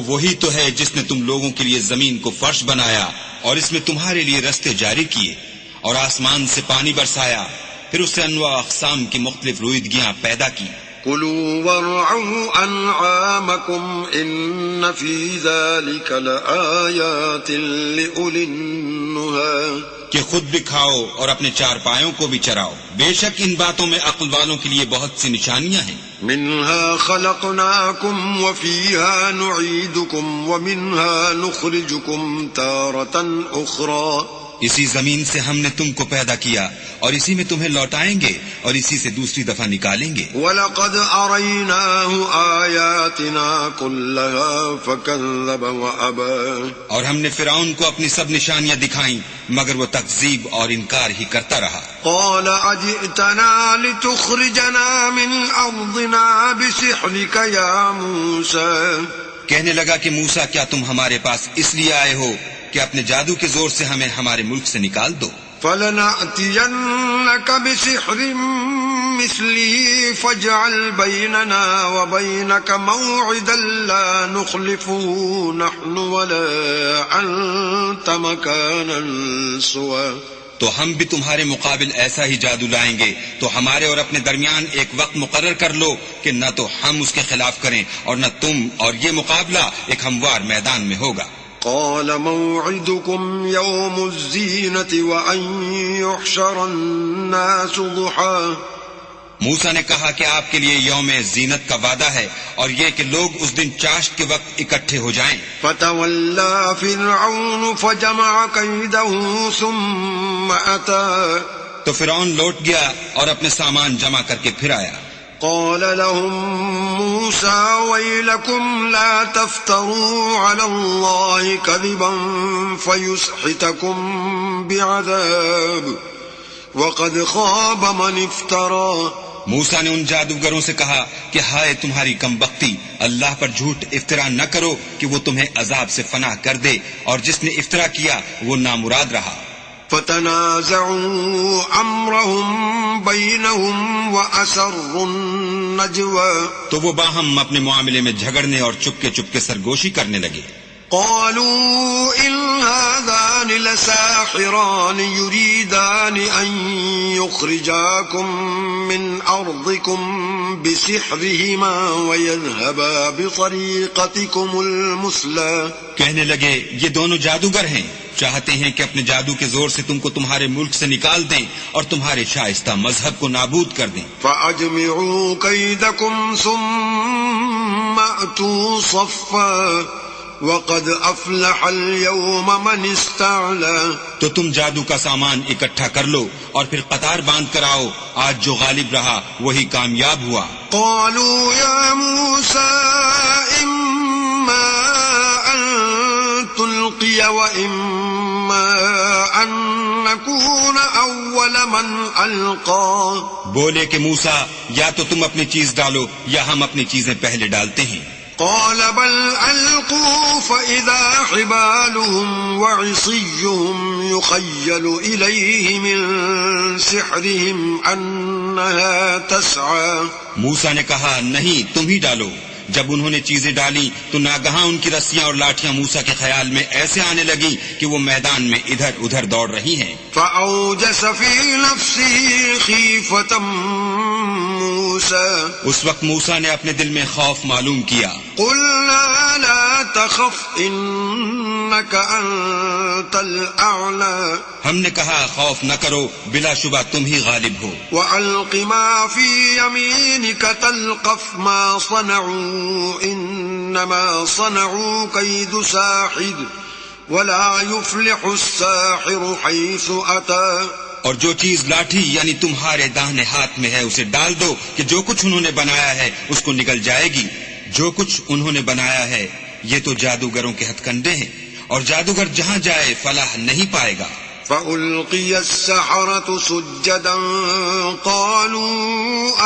[SPEAKER 2] وہی تو ہے جس نے تم لوگوں کے لیے زمین کو فرش بنایا اور اس میں تمہارے لیے رستے جاری کیے اور آسمان سے پانی برسایا پھر اس سے انواع اقسام کی مختلف رویدگیاں پیدا کی.
[SPEAKER 1] كلوا وارعوا أنعامكم إن في ذلك لآيات لأولي النهى.
[SPEAKER 2] کہ خود بھی کھاؤ اور اپنے چار پایوں کو بھی چراؤ. بے شک ان باتوں میں عقل والوں کے لیے بہت سی نشانیاں ہیں.
[SPEAKER 1] منها خلقناكم وفيها نعيدكم ومنها نخرجكم تارة أخرى.
[SPEAKER 2] اسی زمین سے ہم نے تم کو پیدا کیا اور اسی میں تمہیں لوٹائیں گے اور اسی سے دوسری دفعہ نکالیں گے.
[SPEAKER 1] وَلَقَدْ أَرَيْنَاهُ آيَاتِنَا كُلَّهَا فَكَذَّبَ وَأَبَى.
[SPEAKER 2] اور ہم نے فرعون کو اپنی سب نشانیاں دکھائیں مگر وہ تکذیب اور انکار ہی کرتا رہا.
[SPEAKER 1] قَالَ أَجِئْتَنَا لِتُخْرِجَنَا مِنْ أَرْضِنَا بِسِحْرِكَ يَا مُوسَى.
[SPEAKER 2] کہنے لگا کہ موسیٰ کیا تم ہمارے پاس اس لیے آئے ہو کہ اپنے جادو کے زور سے ہمیں ہمارے ملک سے نکال دو.
[SPEAKER 1] فَلَنَأْتِيَنَّكَ بِسِحْرٍ مِثْلِهِ فَاجْعَلْ بَيْنَنَا وَبَيْنَكَ مَوْعِدًا لَا نُخْلِفُهُ نَحْنُ وَلَا أَنْتَ مَكَانًا سُوًى.
[SPEAKER 2] تو ہم بھی تمہارے مقابل ایسا ہی جادو لائیں گے تو ہمارے اور اپنے درمیان ایک وقت مقرر کر لو کہ نہ تو ہم اس کے خلاف کریں اور نہ تم، اور یہ مقابلہ ایک ہموار میدان میں ہوگا.
[SPEAKER 1] قال موعدكم يوم الزينة وأن يحشر الناس ضحى.
[SPEAKER 2] موسیٰ نے کہا کہ آپ کے لیے یوم زینت کا وعدہ ہے اور یہ کہ لوگ اس دن چاشت کے وقت اکٹھے ہو جائیں.
[SPEAKER 1] فتولى فرعون فجمع كيده ثم أتى.
[SPEAKER 2] تو فرعون لوٹ گیا اور اپنے سامان جمع کر کے پھر آیا.
[SPEAKER 1] قال لهم موسى ويلكم لا تفتروا على الله كذبا فيسحتكم بعذاب وقد خاب من افترى.
[SPEAKER 2] موسیٰ نے ان جادوگروں سے کہا کہ ہائے تمہاری کم بختی، اللہ پر جھوٹ افطرا نہ کرو کہ وہ تمہیں عذاب سے فنا کر دے، اور جس نے افطرا کیا وہ نامراد رہا.
[SPEAKER 1] فتنازعوا امرهم بينهم واسروا النجوى.
[SPEAKER 2] تو وہ باہم اپنے معاملے میں جھگڑنے اور چپکے سرگوشی کرنے لگے.
[SPEAKER 1] قالوا إن هذان لساحران يريدان أن يخرجاكم من أرضكم بسحرهما ويذهبا بطريقتكم المثلى.
[SPEAKER 2] کہنے لگے یہ دونوں جادوگر ہیں، چاہتے ہیں کہ اپنے جادو کے زور سے تم کو تمہارے ملک سے نکال دیں اور تمہارے شائستہ مذہب کو نابود کر دیں.
[SPEAKER 1] فأجمعوا كيدكم ثم أتوا صفا وقد افلح اليوم من استعلى.
[SPEAKER 2] تو تم جادو کا سامان اکٹھا کر لو اور پھر قطار باندھ کر آؤ، آج جو غالب رہا وہی کامیاب ہوا.
[SPEAKER 1] قالوا يا موسى إما أن تلقي وإما أن نكون أول من ألقى.
[SPEAKER 2] بولے کہ موسیٰ یا تو تم اپنی چیز ڈالو یا ہم اپنی چیزیں پہلے ڈالتے ہیں.
[SPEAKER 1] قال بل ألقوا فإذا حبالهم وعصيهم يخيل إليه من سحرهم أنها تسعى.
[SPEAKER 2] موسیٰ نے کہا نہیں تم ہی ڈالو. جب انہوں نے چیزیں ڈالی تو ناگہاں ان کی رسیاں اور لاٹھیاں موسیٰ کے خیال میں ایسے آنے لگی کہ وہ میدان میں ادھر ادھر دوڑ رہی ہیں.
[SPEAKER 1] فأوجس في نفسه خيفة موسى
[SPEAKER 2] اس وقت موسیٰ نے اپنے دل میں خوف معلوم کیا.
[SPEAKER 1] قلنا لا تخف إنك أنت الأعلى
[SPEAKER 2] ہم نے کہا خوف نہ کرو، بلا شبہ تم ہی غالب ہو.
[SPEAKER 1] وألق ما في يمينك تلقف ما صنعوا إنما صنعوا كيد ساحر ولا يفلح الساحر حيث أتى.
[SPEAKER 2] اور جو چیز لاٹھی یعنی تمہارے داہنے ہاتھ میں ہے اسے ڈال دو کہ جو کچھ انہوں نے بنایا ہے اس کو نگل جائے گی. جو کچھ انہوں نے بنایا ہے یہ تو جادوگروں کے ہتھ کنڈے ہیں، اور جادوگر جہاں جائے فلاح نہیں پائے گا.
[SPEAKER 1] فألقي السحرة سجدا قالوا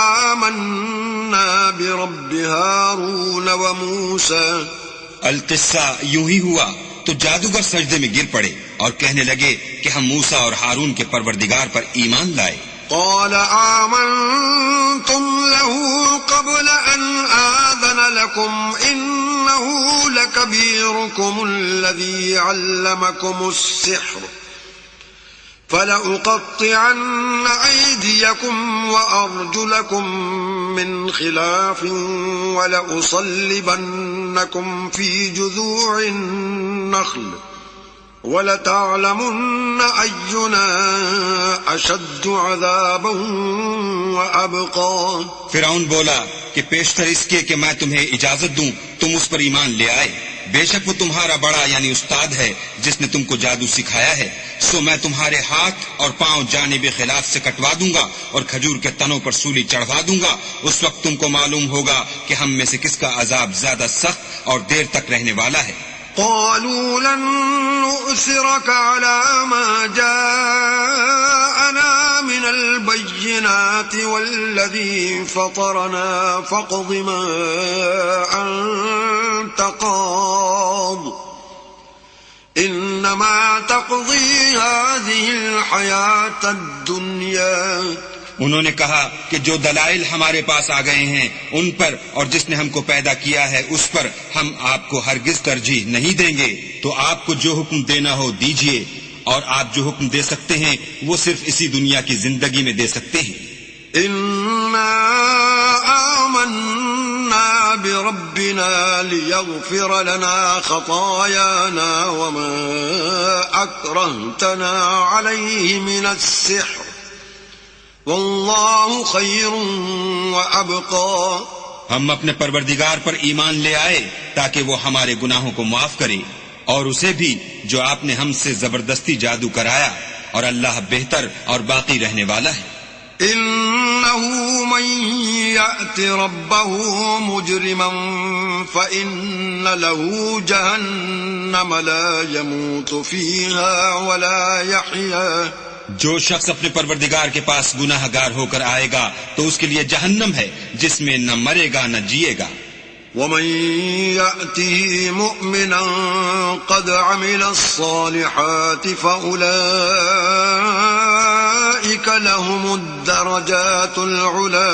[SPEAKER 1] آمنا برب هارون وموسى.
[SPEAKER 2] القصہ یوں ہی ہوا تو جادوگر سجدے میں گر پڑے اور کہنے لگے کہ ہم موسیٰ اور ہارون کے پروردگار پر ایمان لائے.
[SPEAKER 1] قال آمنتم له قبل أن آذن لكم إنه لكبيركم الذي علمكم السحر فلأقطعن أيديكم وأرجلكم من خلاف ولأصلبنكم في جذوع النخل وَلَتَعْلَمُنَّ أَيُّنَا أَشَدُّ عَذَابًا وَأَبْقَىٰ.
[SPEAKER 2] فرعون بولا کہ پیشتر اس کے کہ میں تمہیں اجازت دوں تم اس پر ایمان لے آئے. بے شک وہ تمہارا بڑا یعنی استاد ہے جس نے تم کو جادو سکھایا ہے. سو میں تمہارے ہاتھ اور پاؤں جانب خلاف سے کٹوا دوں گا اور کھجور کے تنوں پر سولی چڑھوا دوں گا. اس وقت تم کو معلوم ہوگا کہ ہم میں سے کس کا عذاب زیادہ سخت اور دیر تک رہنے والا ہے.
[SPEAKER 1] قالوا لن نؤثرك على ما جاءنا من البينات والذي فطرنا فاقض ما أنت قاض إنما تقضي هذه الحياة الدنيا.
[SPEAKER 2] انہوں نے کہا کہ جو دلائل ہمارے پاس آ گئے ہیں ان پر اور جس نے ہم کو پیدا کیا ہے اس پر ہم آپ کو ہرگز ترجیح نہیں دیں گے. تو آپ کو جو حکم دینا ہو دیجئے، اور آپ جو حکم دے سکتے ہیں وہ صرف اسی دنیا کی زندگی میں دے سکتے ہیں.
[SPEAKER 1] انا آمنا بربنا لیغفر لنا خطايانا وما اکرہتنا علیہ من السحر واللہ خیر وابقا.
[SPEAKER 2] ہم اپنے پروردگار پر ایمان لے آئے تاکہ وہ ہمارے گناہوں کو معاف کرے، اور اسے بھی جو آپ نے ہم سے زبردستی جادو کرایا، اور اللہ بہتر اور باقی رہنے والا ہے.
[SPEAKER 1] انه من یأت ربه مجرما فإن له جہنم لا يموت فيها ولا يحيا.
[SPEAKER 2] جو شخص اپنے پروردگار کے پاس گناہ گار ہو کر آئے گا تو اس کے لیے جہنم ہے جس میں نہ مرے گا نہ جیے گا.
[SPEAKER 1] ومن يأته مؤمنا قد عمل الصالحات فأولئك لهم الدرجات العلا.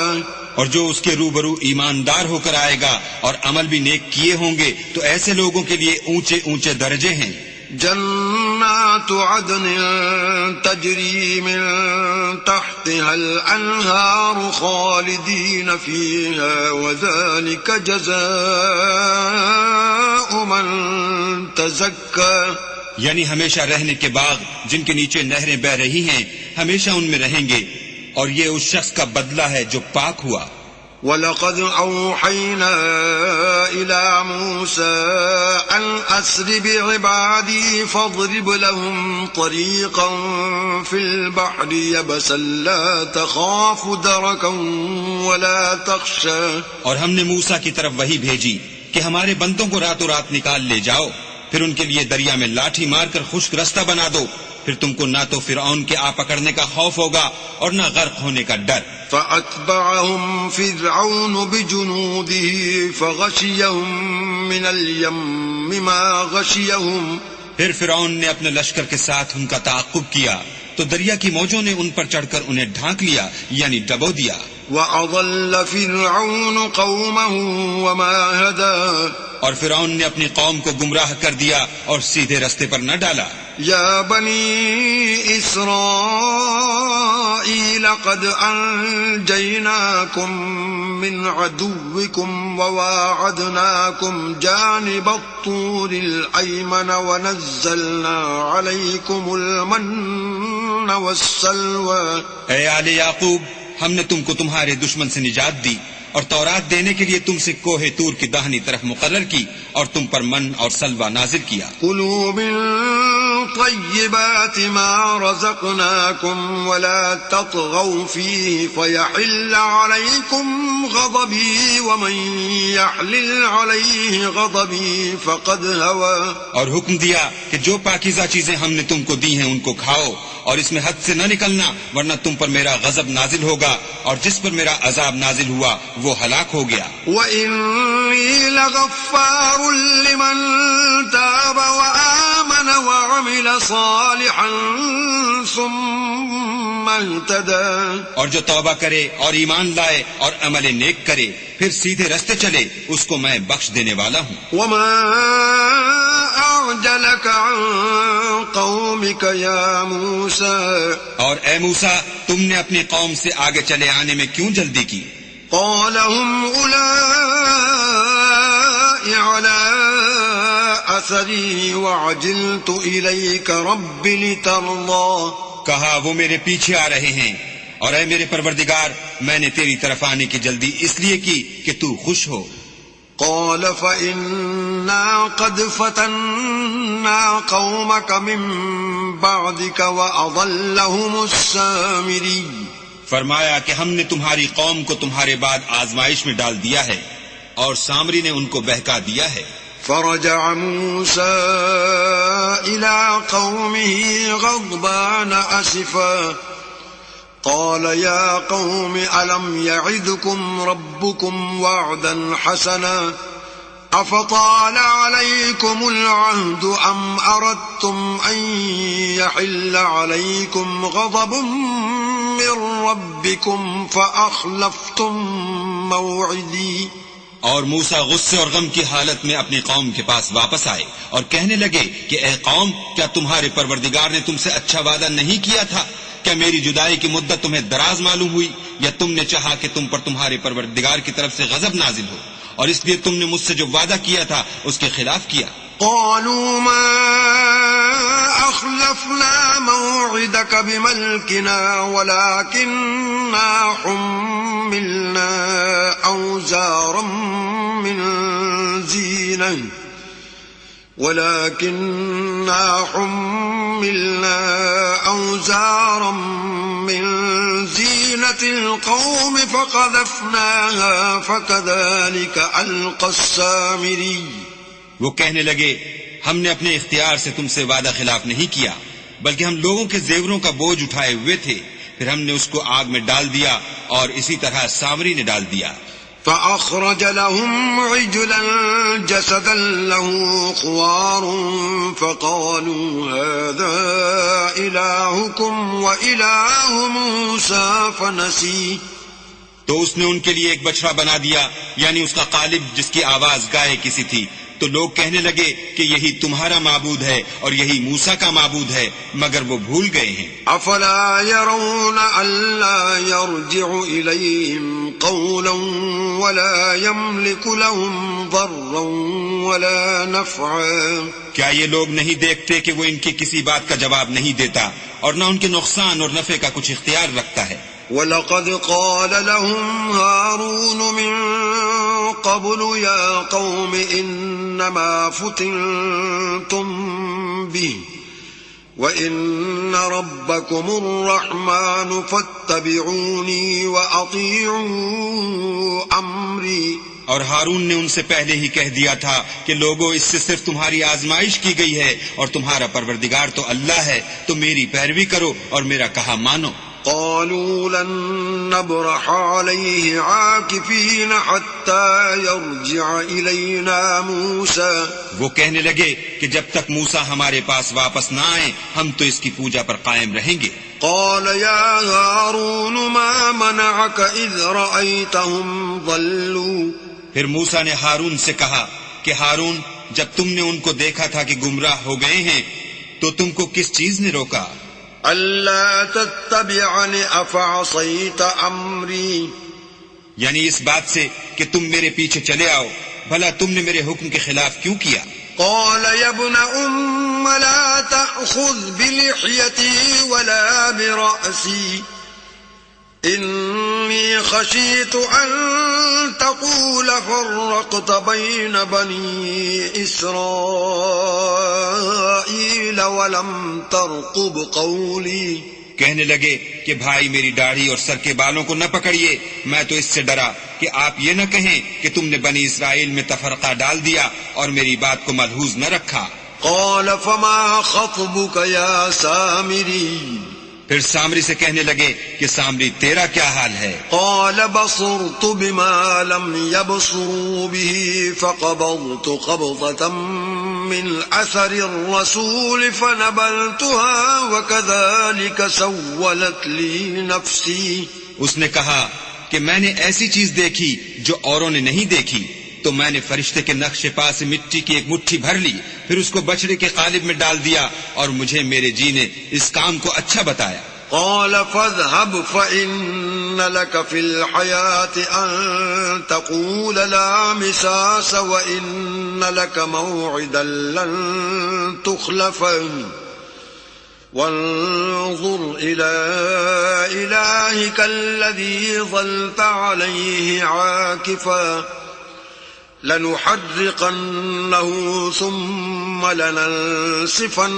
[SPEAKER 2] اور جو اس کے روبرو ایماندار ہو کر آئے گا اور عمل بھی نیک کیے ہوں گے تو ایسے لوگوں کے لیے اونچے اونچے درجے ہیں.
[SPEAKER 1] جنات عدن تجری من تحتها الانہار خالدین فیہا وذلک جزاء من تزکا.
[SPEAKER 2] یعنی ہمیشہ رہنے کے باغ جن کے نیچے نہریں بہ رہی ہیں ہمیشہ ان میں رہیں گے، اور یہ اس شخص کا بدلہ ہے جو پاک ہوا.
[SPEAKER 1] وَلَقَدْ أَوْحَيْنَا إِلَى مُوسَىٰ أَنْ أَسْرِ بِعِبَادِي فَاضْرِبْ لَهُمْ طَرِيقًا فِي الْبَحْرِ يَبَسًا لَا تَخَافُ دَرَكًا وَلَا تَخْشَىٰ.
[SPEAKER 2] اور ہم نے موسیٰ کی طرف وحی بھیجی کہ ہمارے بندوں کو راتوں رات نکال لے جاؤ، پھر ان کے لیے دریا میں لاٹھی مار کر خشک رستہ بنا دو، پھر تم کو نہ تو فرعون کے آ پکڑنے کا خوف ہوگا اور نہ غرق ہونے کا ڈر.
[SPEAKER 1] فَأَتْبَعَهُمْ فِرْعَوْنُ بِجُنُودِهِ فَغَشِيَهُمْ مِنَ الْيَمِّ مَا غَشِيَهُمْ.
[SPEAKER 2] پھر فرعون نے اپنے لشکر کے ساتھ ان کا تعاقب کیا تو دریا کی موجوں نے ان پر چڑھ کر انہیں ڈھانک لیا یعنی ڈبو دیا.
[SPEAKER 1] وأضل فرعون قومه وما هدى
[SPEAKER 2] اور فرعون نے اپنی قوم کو گمراہ کر دیا اور سیدھے رستے پر نہ ڈالا.
[SPEAKER 1] يا بني إسرائيل قد أنجيناكم من عدوكم وواعدناكم جانب الطور الأيمن ونزلنا عليكم المن والسلوى.
[SPEAKER 2] اے آل یعقوب، ہم نے تم کو تمہارے دشمن سے نجات دی اور تورات دینے کے لیے تم سے کوہ طور کی داہنی طرف مقرر کی اور تم پر من اور سلوہ نازل کیا.
[SPEAKER 1] كلوا من طيبات ما رزقناكم ولا تطغوا فيه فيحل عليكم غضبي ومن يحلل عليه غضبي فقد هوى.
[SPEAKER 2] اور حکم دیا کہ جو پاکیزہ چیزیں ہم نے تم کو دی ہیں ان کو کھاؤ اور اس میں حد سے نہ نکلنا ورنہ تم پر میرا غضب نازل ہوگا اور جس پر میرا عذاب نازل ہوا وہ ہلاک ہو گیا.
[SPEAKER 1] وَإِنِّي لَغَفَّارٌ لِمَن تَابَ وَآمَنَ وَعَمِلَ صَالِحًا ثُمَّ اهْتَدَى.
[SPEAKER 2] اور جو توبہ کرے اور ایمان لائے اور عمل نیک کرے پھر سیدھے رستے چلے اس کو میں بخش دینے والا ہوں.
[SPEAKER 1] وَمَا أَعْجَلَكَ عَن قَوْمِكَ يَا مُوسَى.
[SPEAKER 2] اور اے موسیٰ، تم نے اپنی قوم سے آگے چلے آنے میں کیوں جلدی کی؟
[SPEAKER 1] قَالَ هُمْ أُولَاءِ عَلَىٰ أَثَرِي وَعَجِلْتُ إِلَيْكَ رَبِّ لِتَرْضَىٰ.
[SPEAKER 2] کہا وہ میرے پیچھے آ رہے ہیں اور اے میرے پروردگار میں نے تیری طرف آنے کی جلدی اس لیے کی کہ تو خوش ہو.
[SPEAKER 1] قال فإنا قد فتنا قومك من بعدك وأضلهم السامري.
[SPEAKER 2] فرمایا کہ ہم نے تمہاری قوم کو تمہارے بعد آزمائش میں ڈال دیا ہے اور سامری نے ان کو بہکا دیا ہے.
[SPEAKER 1] فرجع موسى إلى قومه غضبان أسفا قال يا قوم ألم يعدكم ربكم وعدا حسنا أفطال عليكم العهد أم أردتم أن يحل عليكم غضب من ربكم فأخلفتم موعدي.
[SPEAKER 2] اور موسیٰ غصے اور غم کی حالت میں اپنی قوم کے پاس واپس آئے اور کہنے لگے کہ اے قوم، کیا تمہارے پروردگار نے تم سے اچھا وعدہ نہیں کیا تھا؟ کیا میری جدائی کی مدت تمہیں دراز معلوم ہوئی یا تم نے چاہا کہ تم پر تمہارے پروردگار کی طرف سے غضب نازل ہو اور اس لیے تم نے مجھ سے جو وعدہ کیا تھا اس کے خلاف کیا؟
[SPEAKER 1] قالوا ما أخلفنا موعدك بملكنا ولكننا حملنا أوزارا من زينة القوم فقذفناها فكذلك ألقى السامري.
[SPEAKER 2] وہ کہنے لگے ہم نے اپنے اختیار سے تم سے وعدہ خلاف نہیں کیا بلکہ ہم لوگوں کے زیوروں کا بوجھ اٹھائے ہوئے تھے، پھر ہم نے اس کو آگ میں ڈال دیا اور اسی طرح سامری نے ڈال دیا.
[SPEAKER 1] فأخرج لهم عجلا جسدا له خوار فقالوا هذا إلهكم وإله موسى فنسي.
[SPEAKER 2] تو اس نے ان کے لیے ایک بچڑا بنا دیا، یعنی اس کا قالب جس کی آواز گائے کسی تھی. تو لوگ کہنے لگے کہ یہی تمہارا معبود ہے اور یہی موسیٰ کا معبود ہے، مگر وہ بھول گئے ہیں.
[SPEAKER 1] افلا يرون الا يرجع اليهم قولا ولا يملك لهم ضرا ولا نفعا.
[SPEAKER 2] کیا یہ لوگ نہیں دیکھتے کہ وہ ان کی کسی بات کا جواب نہیں دیتا اور نہ ان کے نقصان اور نفع کا کچھ اختیار رکھتا ہے؟
[SPEAKER 1] وَلَقَدْ قَالَ لَهُمْ هَارُونُ مِن قَبْلُ يَا قَوْمِ إِنَّمَا فُتِنْتُمْ بِهِ وَإِنَّ رَبَّكُمُ الرَّحْمَنُ فَاتَّبِعُونِي وَأَطِيعُوا أَمْرِي.
[SPEAKER 2] اور ہارون نے ان سے پہلے ہی کہہ دیا تھا کہ لوگوں اس سے صرف تمہاری آزمائش کی گئی ہے اور تمہارا پروردگار تو اللہ ہے، تو میری پیروی کرو اور میرا کہا مانو.
[SPEAKER 1] قالوا لن نبرح عليه عاكفين حتى يرجع إلينا موسى.
[SPEAKER 2] وہ کہنے لگے کہ جب تک موسیٰ ہمارے پاس واپس نہ آئے ہم تو اس کی پوجا پر قائم رہیں گے.
[SPEAKER 1] قال يا هارون ما منعك إذ رأيتهم ضلوا
[SPEAKER 2] پھر موسیٰ نے ہارون سے کہا کہ ہارون، جب تم نے ان کو دیکھا تھا کہ گمراہ ہو گئے ہیں تو تم کو کس چیز نے روکا؟
[SPEAKER 1] ألا تتبعني أفعصيت أمري،
[SPEAKER 2] یعنی اس بات سے کہ تم میرے پیچھے چلے آؤ، بھلا تم نے میرے حکم کے خلاف کیوں کیا؟
[SPEAKER 1] قال يا ابن أم لا تأخذ بلحيتي ولا برأسي إني خشيت أن تقول فرقت بين بني إسرائيل ولم ترقب قولي.
[SPEAKER 2] کہنے لگے کہ بھائی میری داڑھی اور سر کے بالوں کو نہ پکڑیے، میں تو اس سے ڈرا کہ آپ یہ نہ کہیں کہ تم نے بنی اسرائیل میں تفرقہ ڈال دیا اور میری بات کو ملحوظ نہ رکھا.
[SPEAKER 1] قال فما خطبك يا سامري،
[SPEAKER 2] پھر سامری سے کہنے لگے کہ سامری تیرا کیا حال ہے؟
[SPEAKER 1] قال بصرت بما لم يبصروا به فقبضت قبضة من أثر الرسول فنبلتها وكذلك سولت لي نفسي.
[SPEAKER 2] اس نے کہا کہ میں نے ایسی چیز دیکھی جو اوروں نے نہیں دیکھی، تو میں نے فرشتے کے نقش پا سے مٹی کی ایک مٹھی بھر لی، پھر اس کو بچڑے کے قالب میں ڈال دیا، اور مجھے میرے جی نے اس کام کو اچھا بتایا.
[SPEAKER 1] قال فاذهب فإن لك في الحياة أن تقول لا مساس وإن لك موعدا لن تخلفه وانظر إلى إلهك الذي ظلت عليه عاكفا لنحرقنه ثم لننسفنه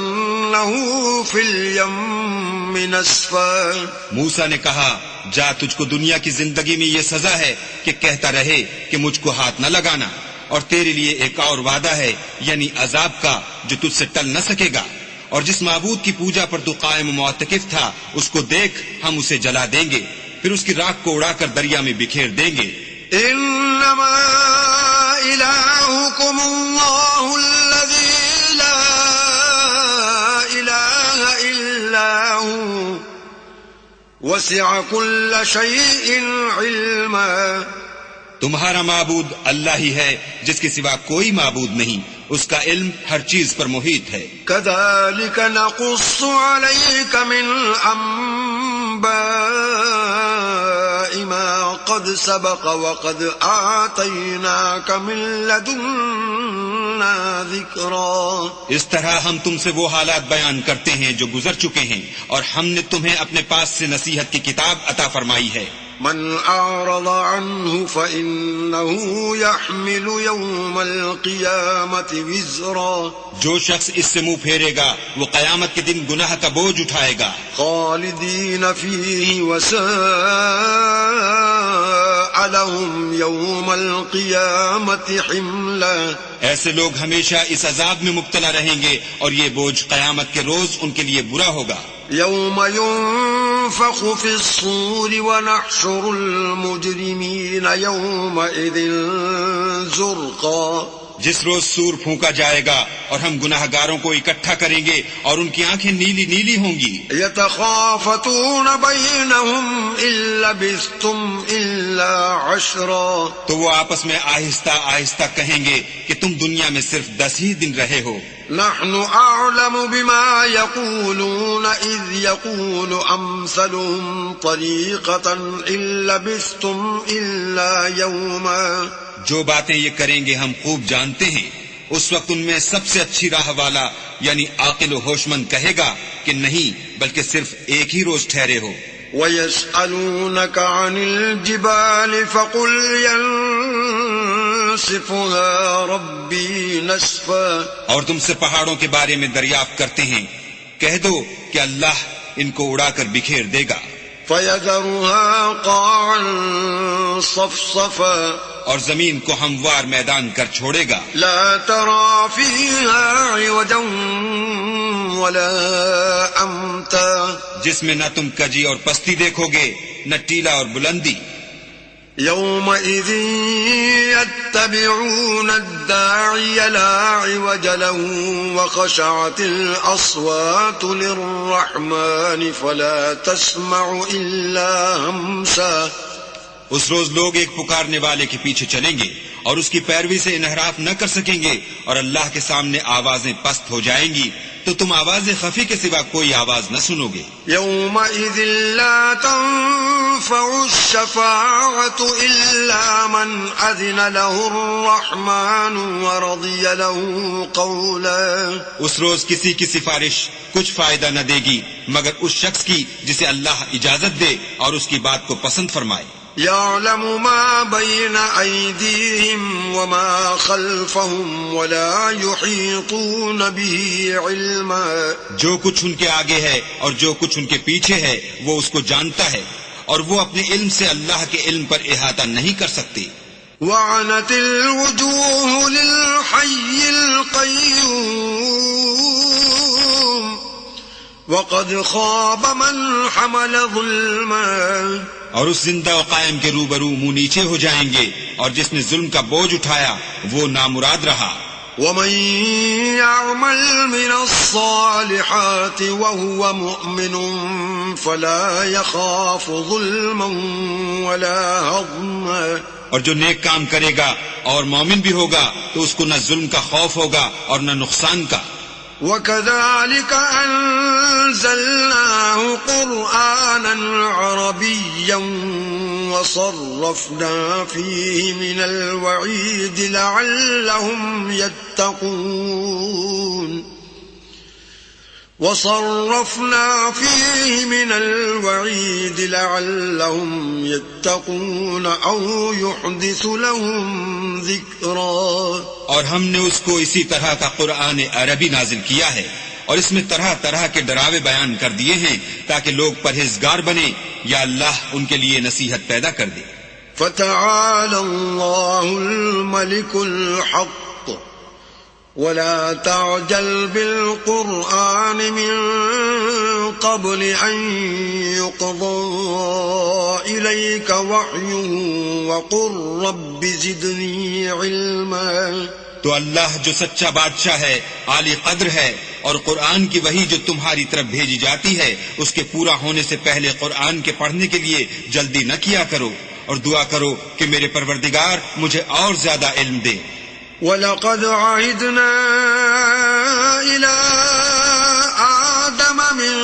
[SPEAKER 1] في اليم نسفا.
[SPEAKER 2] موسیٰ نے کہا جا، تجھ کو دنیا کی زندگی میں یہ سزا ہے کہ کہتا رہے کہ مجھ کو ہاتھ نہ لگانا، اور تیرے لیے ایک اور وعدہ ہے، یعنی عذاب کا جو تجھ سے ٹل نہ سکے گا، اور جس معبود کی پوجا پر تو قائم معتکف تھا اس کو دیکھ، ہم اسے جلا دیں گے، پھر اس کی راکھ کو اڑا کر دریا میں بکھیر دیں گے.
[SPEAKER 1] انما الہکم اللہ الذی لا الہ الا ہوا وسع کل شیء علما.
[SPEAKER 2] تمہارا معبود اللہ ہی ہے جس کے سوا کوئی معبود نہیں، اس کا علم ہر چیز پر محیط ہے.
[SPEAKER 1] كذلك نقص عليك من أنباء ما قد سبق وقد آتيناك من لدنا ذكرا.
[SPEAKER 2] اس طرح ہم تم سے وہ حالات بیان کرتے ہیں جو گزر چکے ہیں، اور ہم نے تمہیں اپنے پاس سے نصیحت کی کتاب عطا فرمائی ہے.
[SPEAKER 1] من أعرض عنه فإنه يحمل يوم القيامة وزرا.
[SPEAKER 2] جو شخص اس سے منہ پھیرے گا وہ قیامت کے دن گناہ کا بوجھ اٹھائے گا.
[SPEAKER 1] خالدين فيه وساء لهم يوم القيامة حملا.
[SPEAKER 2] ایسے لوگ ہمیشہ اس عذاب میں مبتلا رہیں گے اور یہ بوجھ قیامت کے روز ان کے لیے برا ہوگا.
[SPEAKER 1] يوم ينفخ في الصور ونحشر المجرمين يومئذ زرقا.
[SPEAKER 2] جس روز سور پھونکا جائے گا اور ہم گناہ گاروں کو اکٹھا کریں گے اور ان کی آنکھیں نیلی نیلی ہوں گی.
[SPEAKER 1] يتخافتون بينهم إن لبثتم إلا عشرا.
[SPEAKER 2] تو وہ آپس میں آہستہ آہستہ کہیں گے کہ تم دنیا میں صرف 10 ہی دن رہے ہو.
[SPEAKER 1] نحن أعلم بما يقولون إذ يقول أمثلهم طريقة إن لبثتم إلا يوما.
[SPEAKER 2] جو باتیں یہ کریں گے ہم خوب جانتے ہیں. اس وقت ان میں سب سے اچھی راہ والا یعنی عاقل و ہوش مند کہے گا کہ نہیں بلکہ صرف ایک ہی روز ٹھہرے ہو.
[SPEAKER 1] وَيَسْأَلُونَكَ عَنِ الْجِبَالِ فَقُلْ يَنسِفُهَا رَبِّي نَسْفًا.
[SPEAKER 2] اور تم سے پہاڑوں کے بارے میں دریافت کرتے ہیں، کہہ دو کہ اللہ ان کو اڑا کر بکھیر دے گا.
[SPEAKER 1] فَيَذَرُهَا قَاعًا صَفْصَفًا.
[SPEAKER 2] اور زمین کو ہموار میدان کر چھوڑے گا.
[SPEAKER 1] لا ترى فيها عوجا ولا أمتا.
[SPEAKER 2] جس میں نہ تم کجی اور پستی دیکھو گے نہ ٹیلا اور بلندی.
[SPEAKER 1] يومئذ يتبعون الداعي لا عوج له وخشعت الأصوات للرحمن فلا تسمع إلا همسا.
[SPEAKER 2] اس روز لوگ ایک پکارنے والے کے پیچھے چلیں گے اور اس کی پیروی سے انحراف نہ کر سکیں گے، اور اللہ کے سامنے آوازیں پست ہو جائیں گی تو تم آواز خفی کے سوا کوئی آواز نہ سنو گے.
[SPEAKER 1] يومئذ لا تنفع الشفاعة إلا من أذن له الرحمن ورضي له قولا.
[SPEAKER 2] اس روز کسی کی سفارش کچھ فائدہ نہ دے گی مگر اس شخص کی جسے اللہ اجازت دے اور اس کی بات کو پسند فرمائے.
[SPEAKER 1] يعلم ما بين أيديهم وما خلفهم ولا يحيطون به علما.
[SPEAKER 2] جو کچھ ان کے آگے ہے اور جو کچھ ان کے پیچھے ہے وہ اس کو جانتا ہے، اور وہ اپنے علم سے اللہ کے علم پر احاطہ نہیں کر سکتے.
[SPEAKER 1] وعنت الوجوه للحي القيوم وقد خاب من حمل ظلما.
[SPEAKER 2] اور اس زندہ و قائم کے روبرو منہ نیچے ہو جائیں گے، اور جس نے ظلم کا بوجھ اٹھایا وہ نامراد رہا.
[SPEAKER 1] ومن يعمل من الصالحات وهو مؤمن فلا يخاف ظلما ولا هضما.
[SPEAKER 2] اور جو نیک کام کرے گا اور مومن بھی ہوگا تو اس کو نہ ظلم کا خوف ہوگا اور نہ نقصان کا.
[SPEAKER 1] وَكَذَلِكَ أَنزَلْنَاهُ قُرْآنًا عَرَبِيًّا وَصَرَّفْنَا فِيهِ مِنَ الْوَعِيدِ لَعَلَّهُمْ يَتَّقُونَ. وَصَرَّفْنَا فِيهِ مِنَ الْوَعِيدِ لَعَلَّهُمْ يَتَّقُونَ أَوْ يُحْدِثُ لَهُمْ ذِكْرًا.
[SPEAKER 2] اور ہم نے اس کو اسی طرح کا قرآن عربی نازل کیا ہے، اور اس میں طرح طرح کے ڈراوے بیان کر دیے ہیں تاکہ لوگ پرہیزگار بنیں یا اللہ ان کے لیے نصیحت پیدا کر دے.
[SPEAKER 1] فَتَعَالَى اللَّهُ الْمَلِكُ الْحَقُّ ولا تعجل بالقرآن من قبل أن يقضى إليك وحيه وقل رب زدني علما.
[SPEAKER 2] تو اللہ جو سچا بادشاہ ہے، عالی قدر ہے، اور قرآن کی وحی جو تمہاری طرف بھیجی جاتی ہے اس کے پورا ہونے سے پہلے قرآن کے پڑھنے کے لیے جلدی نہ کیا کرو، اور دعا کرو کہ میرے پروردگار مجھے اور زیادہ علم دے.
[SPEAKER 1] وَلَقَدْ عَهِدْنَا إِلَىٰ آدَمَ مِن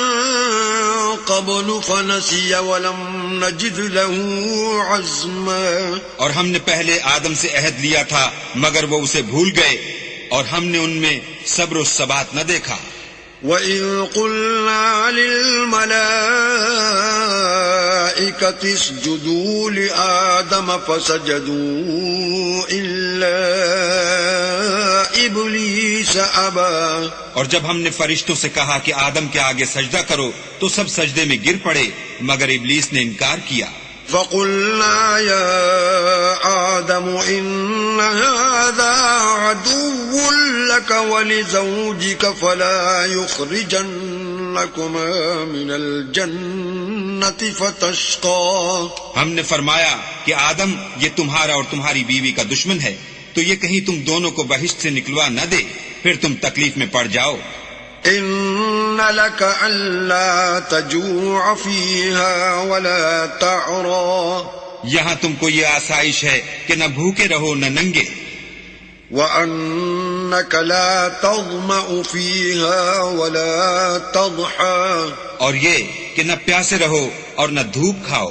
[SPEAKER 1] قَبْلُ فَنَسِيَ وَلَمْ نَجِدْ لَهُ عَزْمًا.
[SPEAKER 2] اور ہم نے پہلے آدم سے عہد لیا تھا مگر وہ اسے بھول گئے، اور ہم نے ان میں صبر و ثبات نہ دیکھا.
[SPEAKER 1] وَإِذْ قُلْنَا لِلْمَلَائِكَةِ اسْجُدُوا لِآدَمَ فَسَجَدُوا إِلَّا إِبْلِيسَ أَبَى.
[SPEAKER 2] اور جب ہم نے فرشتوں سے کہا کہ آدم کے آگے سجدہ کرو تو سب سجدے میں گر پڑے مگر ابلیس نے انکار کیا.
[SPEAKER 1] فَقُلْنَا يَا آدَمُ إِنَّ هَذَا عَدُوٌّ لَكَ وَلِزَوْجِكَ فَلَا يُخْرِجَنَّكُمَا مِنَ الْجَنَّةِ فَتَشْقَىٰ.
[SPEAKER 2] ہم نے فرمایا کہ آدم یہ تمہارا اور تمہاری بیوی کا دشمن ہے، تو یہ کہیں تم دونوں کو بہشت سے نکلوا نہ دے، پھر تم تکلیف میں پڑ جاؤ.
[SPEAKER 1] إِنَّ لَكَ أَلَّا تَجُوعَ فِيهَا وَلَا تَعْرَىٰ.
[SPEAKER 2] یہاں تم کو یہ آسائش ہے کہ نہ بھوکے رہو نہ ننگے.
[SPEAKER 1] وَأَنَّكَ لَا تَظْمَأُ فِيهَا وَلَا تَضْحَىٰ.
[SPEAKER 2] اور یہ کہ نہ پیاسے رہو اور نہ دھوپ کھاؤ.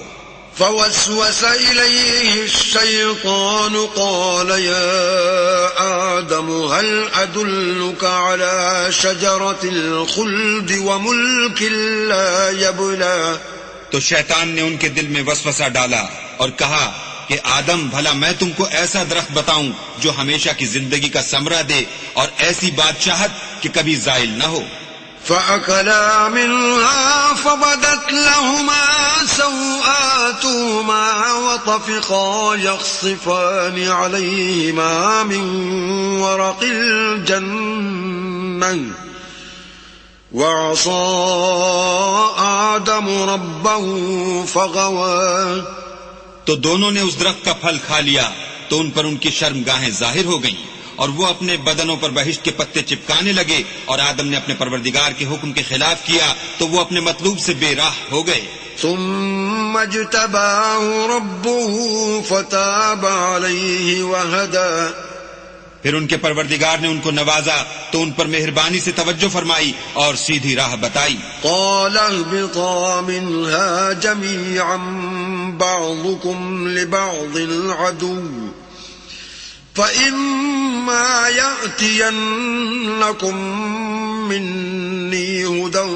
[SPEAKER 1] فوسوس إليه الشيطان قال يا آدم هل أدلك على شجرة الخلد وملك لا يبلى.
[SPEAKER 2] تو شیطان نے ان کے دل میں وسوسہ ڈالا اور کہا کہ آدم بھلا میں تم کو ایسا درخت بتاؤں جو ہمیشہ کی زندگی کا ثمرہ دے اور ایسی بادشاہت کہ کبھی زائل نہ ہو.
[SPEAKER 1] فأكلا منها فبدت لهما سوآتهما وطفقا يخصفان عليهما من ورق الجنة وعصى آدم ربه فغوى.
[SPEAKER 2] تو دونوں نے اس درخت کا پھل کھا لیا تو ان پر ان کی شرمگاہیں ظاہر ہو گئیں اور وہ اپنے بدنوں پر بہشت کے پتے چپکانے لگے، اور آدم نے اپنے پروردگار کے حکم کے خلاف کیا تو وہ اپنے مطلوب سے بے راہ ہو گئے۔
[SPEAKER 1] ثم اجتباه ربه فتاب عليه وهدى،
[SPEAKER 2] پھر ان کے پروردگار نے ان کو نوازا تو ان پر مہربانی سے توجہ فرمائی اور سیدھی راہ بتائی۔
[SPEAKER 1] قال اهبطا منها جميعا بعضكم لبعض عدو فإما يأتينكم مني هدى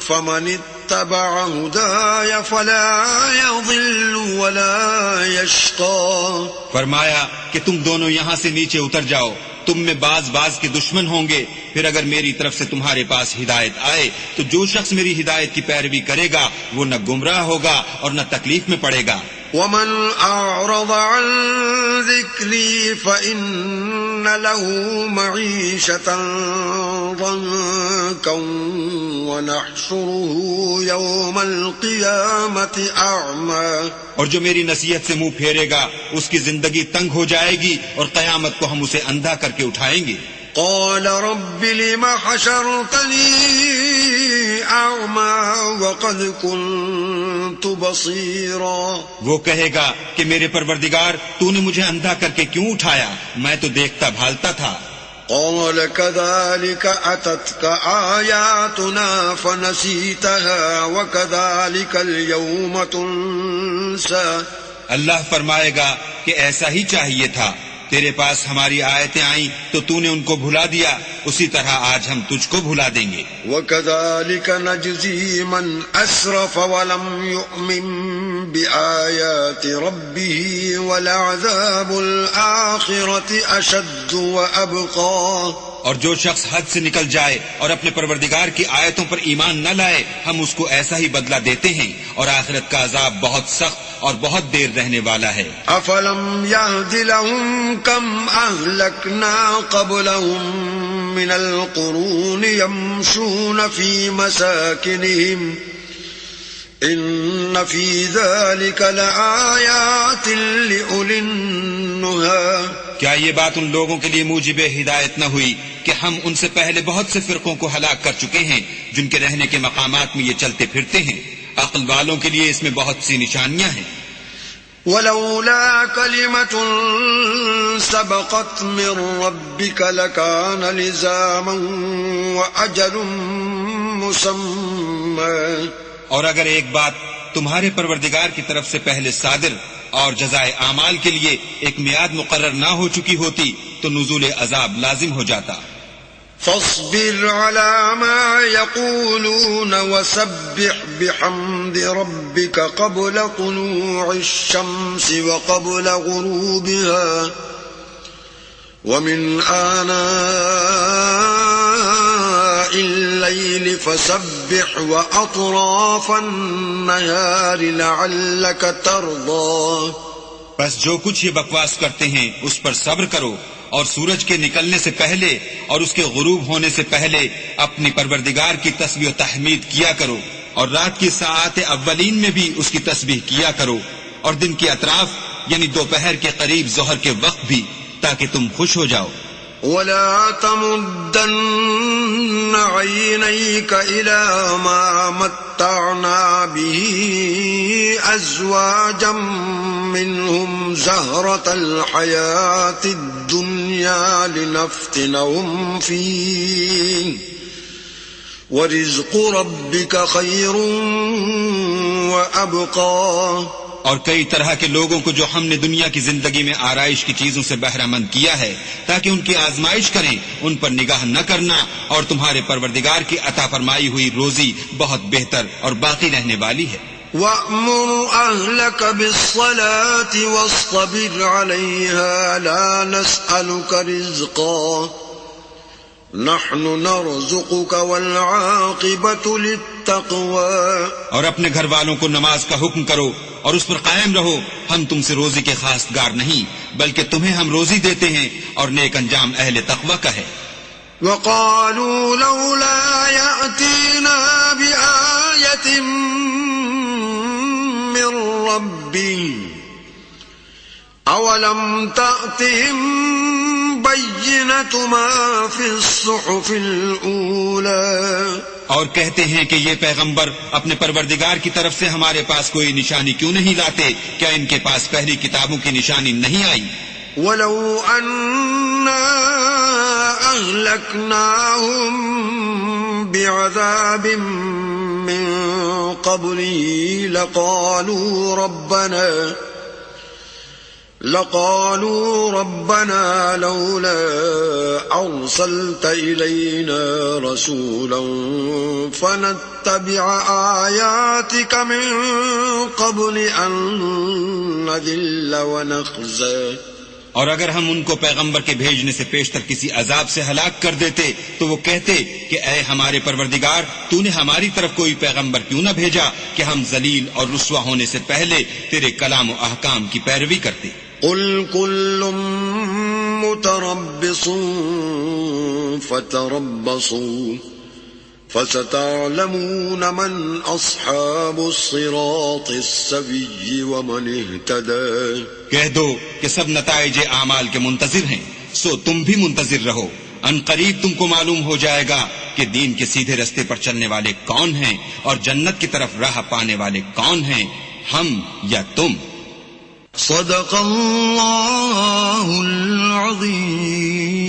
[SPEAKER 1] فمن اتبع هداي فلا يضل ولا يشقى۔
[SPEAKER 2] فرمایا کہ تم دونوں یہاں سے نیچے اتر جاؤ، تم میں بعض کے دشمن ہوں گے، پھر اگر میری طرف سے تمہارے پاس ہدایت آئے تو جو شخص میری ہدایت کی پیروی کرے گا وہ نہ گمراہ ہوگا اور نہ تکلیف میں پڑے گا۔
[SPEAKER 1] ومن أعرض عن ذكري فإن له معيشة ضنكا ونحشره يوم القيامة أعمى، اور جو میری نصیحت سے منہ پھیرے گا اس کی زندگی تنگ ہو جائے گی اور قیامت کو ہم اسے اندھا کر کے اٹھائیں گے۔ قال رب لم حشرتني أعمى وقد كنت بصيرا،
[SPEAKER 2] وہ کہے گا کہ میرے پروردگار تو نے مجھے اندھا کر کے کیوں اٹھایا، میں تو دیکھتا بھالتا تھا۔
[SPEAKER 1] قال كذلك أتتك آياتنا فنسيتها وكذلك اليوم تنسى۔
[SPEAKER 2] اللہ فرمائے گا کہ ایسا ہی چاہیے تھا، تیرے پاس ہماری آیتیں آئیں تو تو نے ان کو بھلا دیا، اسی طرح آج ہم تجھ کو بھلا دیں گے۔
[SPEAKER 1] وَكَذَلِكَ نَجْزِي مَنْ أَسْرَفَ وَلَمْ يُؤْمِنْ بِآيَاتِ رَبِّهِ وَلَعَذَابُ الْآخِرَةِ أَشَدُّ وَأَبْقَى۔
[SPEAKER 2] اور جو شخص حد سے نکل جائے اور اپنے پروردگار کی آیتوں پر ایمان نہ لائے ہم اس کو ایسا ہی بدلہ دیتے ہیں، اور آخرت کا عذاب بہت سخت اور بہت دیر رہنے والا ہے۔
[SPEAKER 1] أَفَلَمْ يَهْدِ لَهُمْ كَمْ أَهْلَكْنَا قَبْلَهُمْ مِنَ الْقُرُونِ يَمْشُونَ فِي مَسَاكِنِهِمْ إِنَّ فِي ذَلِكَ لَآيَاتٍ لِأُولِي النُّهَى۔
[SPEAKER 2] کیا یہ بات ان لوگوں کے لیے موجب ہدایت نہ ہوئی کہ ہم ان سے پہلے بہت سے فرقوں کو ہلاک کر چکے ہیں جن کے رہنے کے مقامات میں یہ چلتے پھرتے ہیں، عقل والوں کے لیے اس میں بہت سی نشانیاں ہیں۔
[SPEAKER 1] ولولا كلمة سبقت من ربك لكان لزاما وأجل مسمى۔
[SPEAKER 2] اور اگر ایک بات تمہارے پروردگار کی طرف سے پہلے صادر اور جزائے اعمال کے لیے ایک میعاد مقرر نہ ہو چکی ہوتی تو نزول عذاب لازم ہو جاتا۔
[SPEAKER 1] فاصبر على ما يقولون وسبح بحمد ربك قبل طلوع الشمس وقبل غروبها ومن آناء الليل فسبح وأطراف النهار لعلك ترضى۔
[SPEAKER 2] بس جو کچھ یہ بکواس کرتے ہیں اس پر صبر کرو، اور سورج کے نکلنے سے پہلے اور اس کے غروب ہونے سے پہلے اپنی پروردگار کی تسبیح و تحمید کیا کرو، اور رات کی ساعات اولین میں بھی اس کی تسبیح کیا کرو، اور دن کے اطراف یعنی دوپہر کے قریب ظہر کے وقت بھی، تاکہ تم خوش ہو جاؤ۔
[SPEAKER 1] ولا تمدن عينيك إلى ما متعنا به أزواجا منهم زهرة الحياة الدنيا لنفتنهم فيه ورزق ربك خير وأبقى۔
[SPEAKER 2] اور کئی طرح کے لوگوں کو جو ہم نے دنیا کی زندگی میں آرائش کی چیزوں سے بہرہ مند کیا ہے تاکہ ان کی آزمائش کریں، ان پر نگاہ نہ کرنا، اور تمہارے پروردگار کی عطا فرمائی ہوئی روزی بہت بہتر اور باقی رہنے والی ہے۔
[SPEAKER 1] وَأْمُرْ أَهْلَكَ بِالصَّلَاةِ وَاصْطَبِرْ عَلَيْهَا لَا نَسْأَلُكَ رِزْقًا نَحْنُ نَرْزُقُكَ وَالْعَاقِبَةُ لِلتَّقْوَى۔
[SPEAKER 2] اور اپنے گھر والوں کو نماز کا حکم کرو اور اس پر قائم رہو، ہم تم سے روزی کے خواستگار نہیں بلکہ تمہیں ہم روزی دیتے ہیں، اور نیک انجام اہل تقوی کا ہے۔
[SPEAKER 1] وَقَالُوا لَوْلَا يَأْتِينَا بِآيَةٍ مِّن رَّبِّهِ
[SPEAKER 3] أولم تأتهم بينة ما في الصحف الأولى
[SPEAKER 2] اور کہتے ہیں کہ یہ پیغمبر اپنے پروردگار کی طرف سے ہمارے پاس کوئی نشانی کیوں نہیں لاتے؟ کیا ان کے پاس پہلی کتابوں کی نشانی نہیں آئی؟
[SPEAKER 3] ولو أنا أهلكناهم بعذاب من قبله لقالوا ربنا لولا أرسلت إلينا رسولا فنتبع آياتك من قبل أن نذل ونخزى.
[SPEAKER 2] اور اگر ہم ان کو پیغمبر کے بھیجنے سے پیشتر کسی عذاب سے ہلاک کر دیتے تو وہ کہتے کہ اے ہمارے پروردگار، تو نے ہماری طرف کوئی پیغمبر کیوں نہ بھیجا کہ ہم ذلیل اور رسوا ہونے سے پہلے تیرے کلام و احکام کی پیروی کرتے.
[SPEAKER 3] قل كل متربص فتربصوا فستعلمون من أصحاب الصراط السوي ومن اهتدى.
[SPEAKER 2] کہہ دو کہ سب نتائج اعمال کے منتظر ہیں، سو تم بھی منتظر رہو. ان قریب تم کو معلوم ہو جائے گا کہ دین کے سیدھے رستے پر چلنے والے کون ہیں اور جنت کی طرف راہ پانے والے کون ہیں، ہم یا تم.
[SPEAKER 3] صدق اللہ العظیم.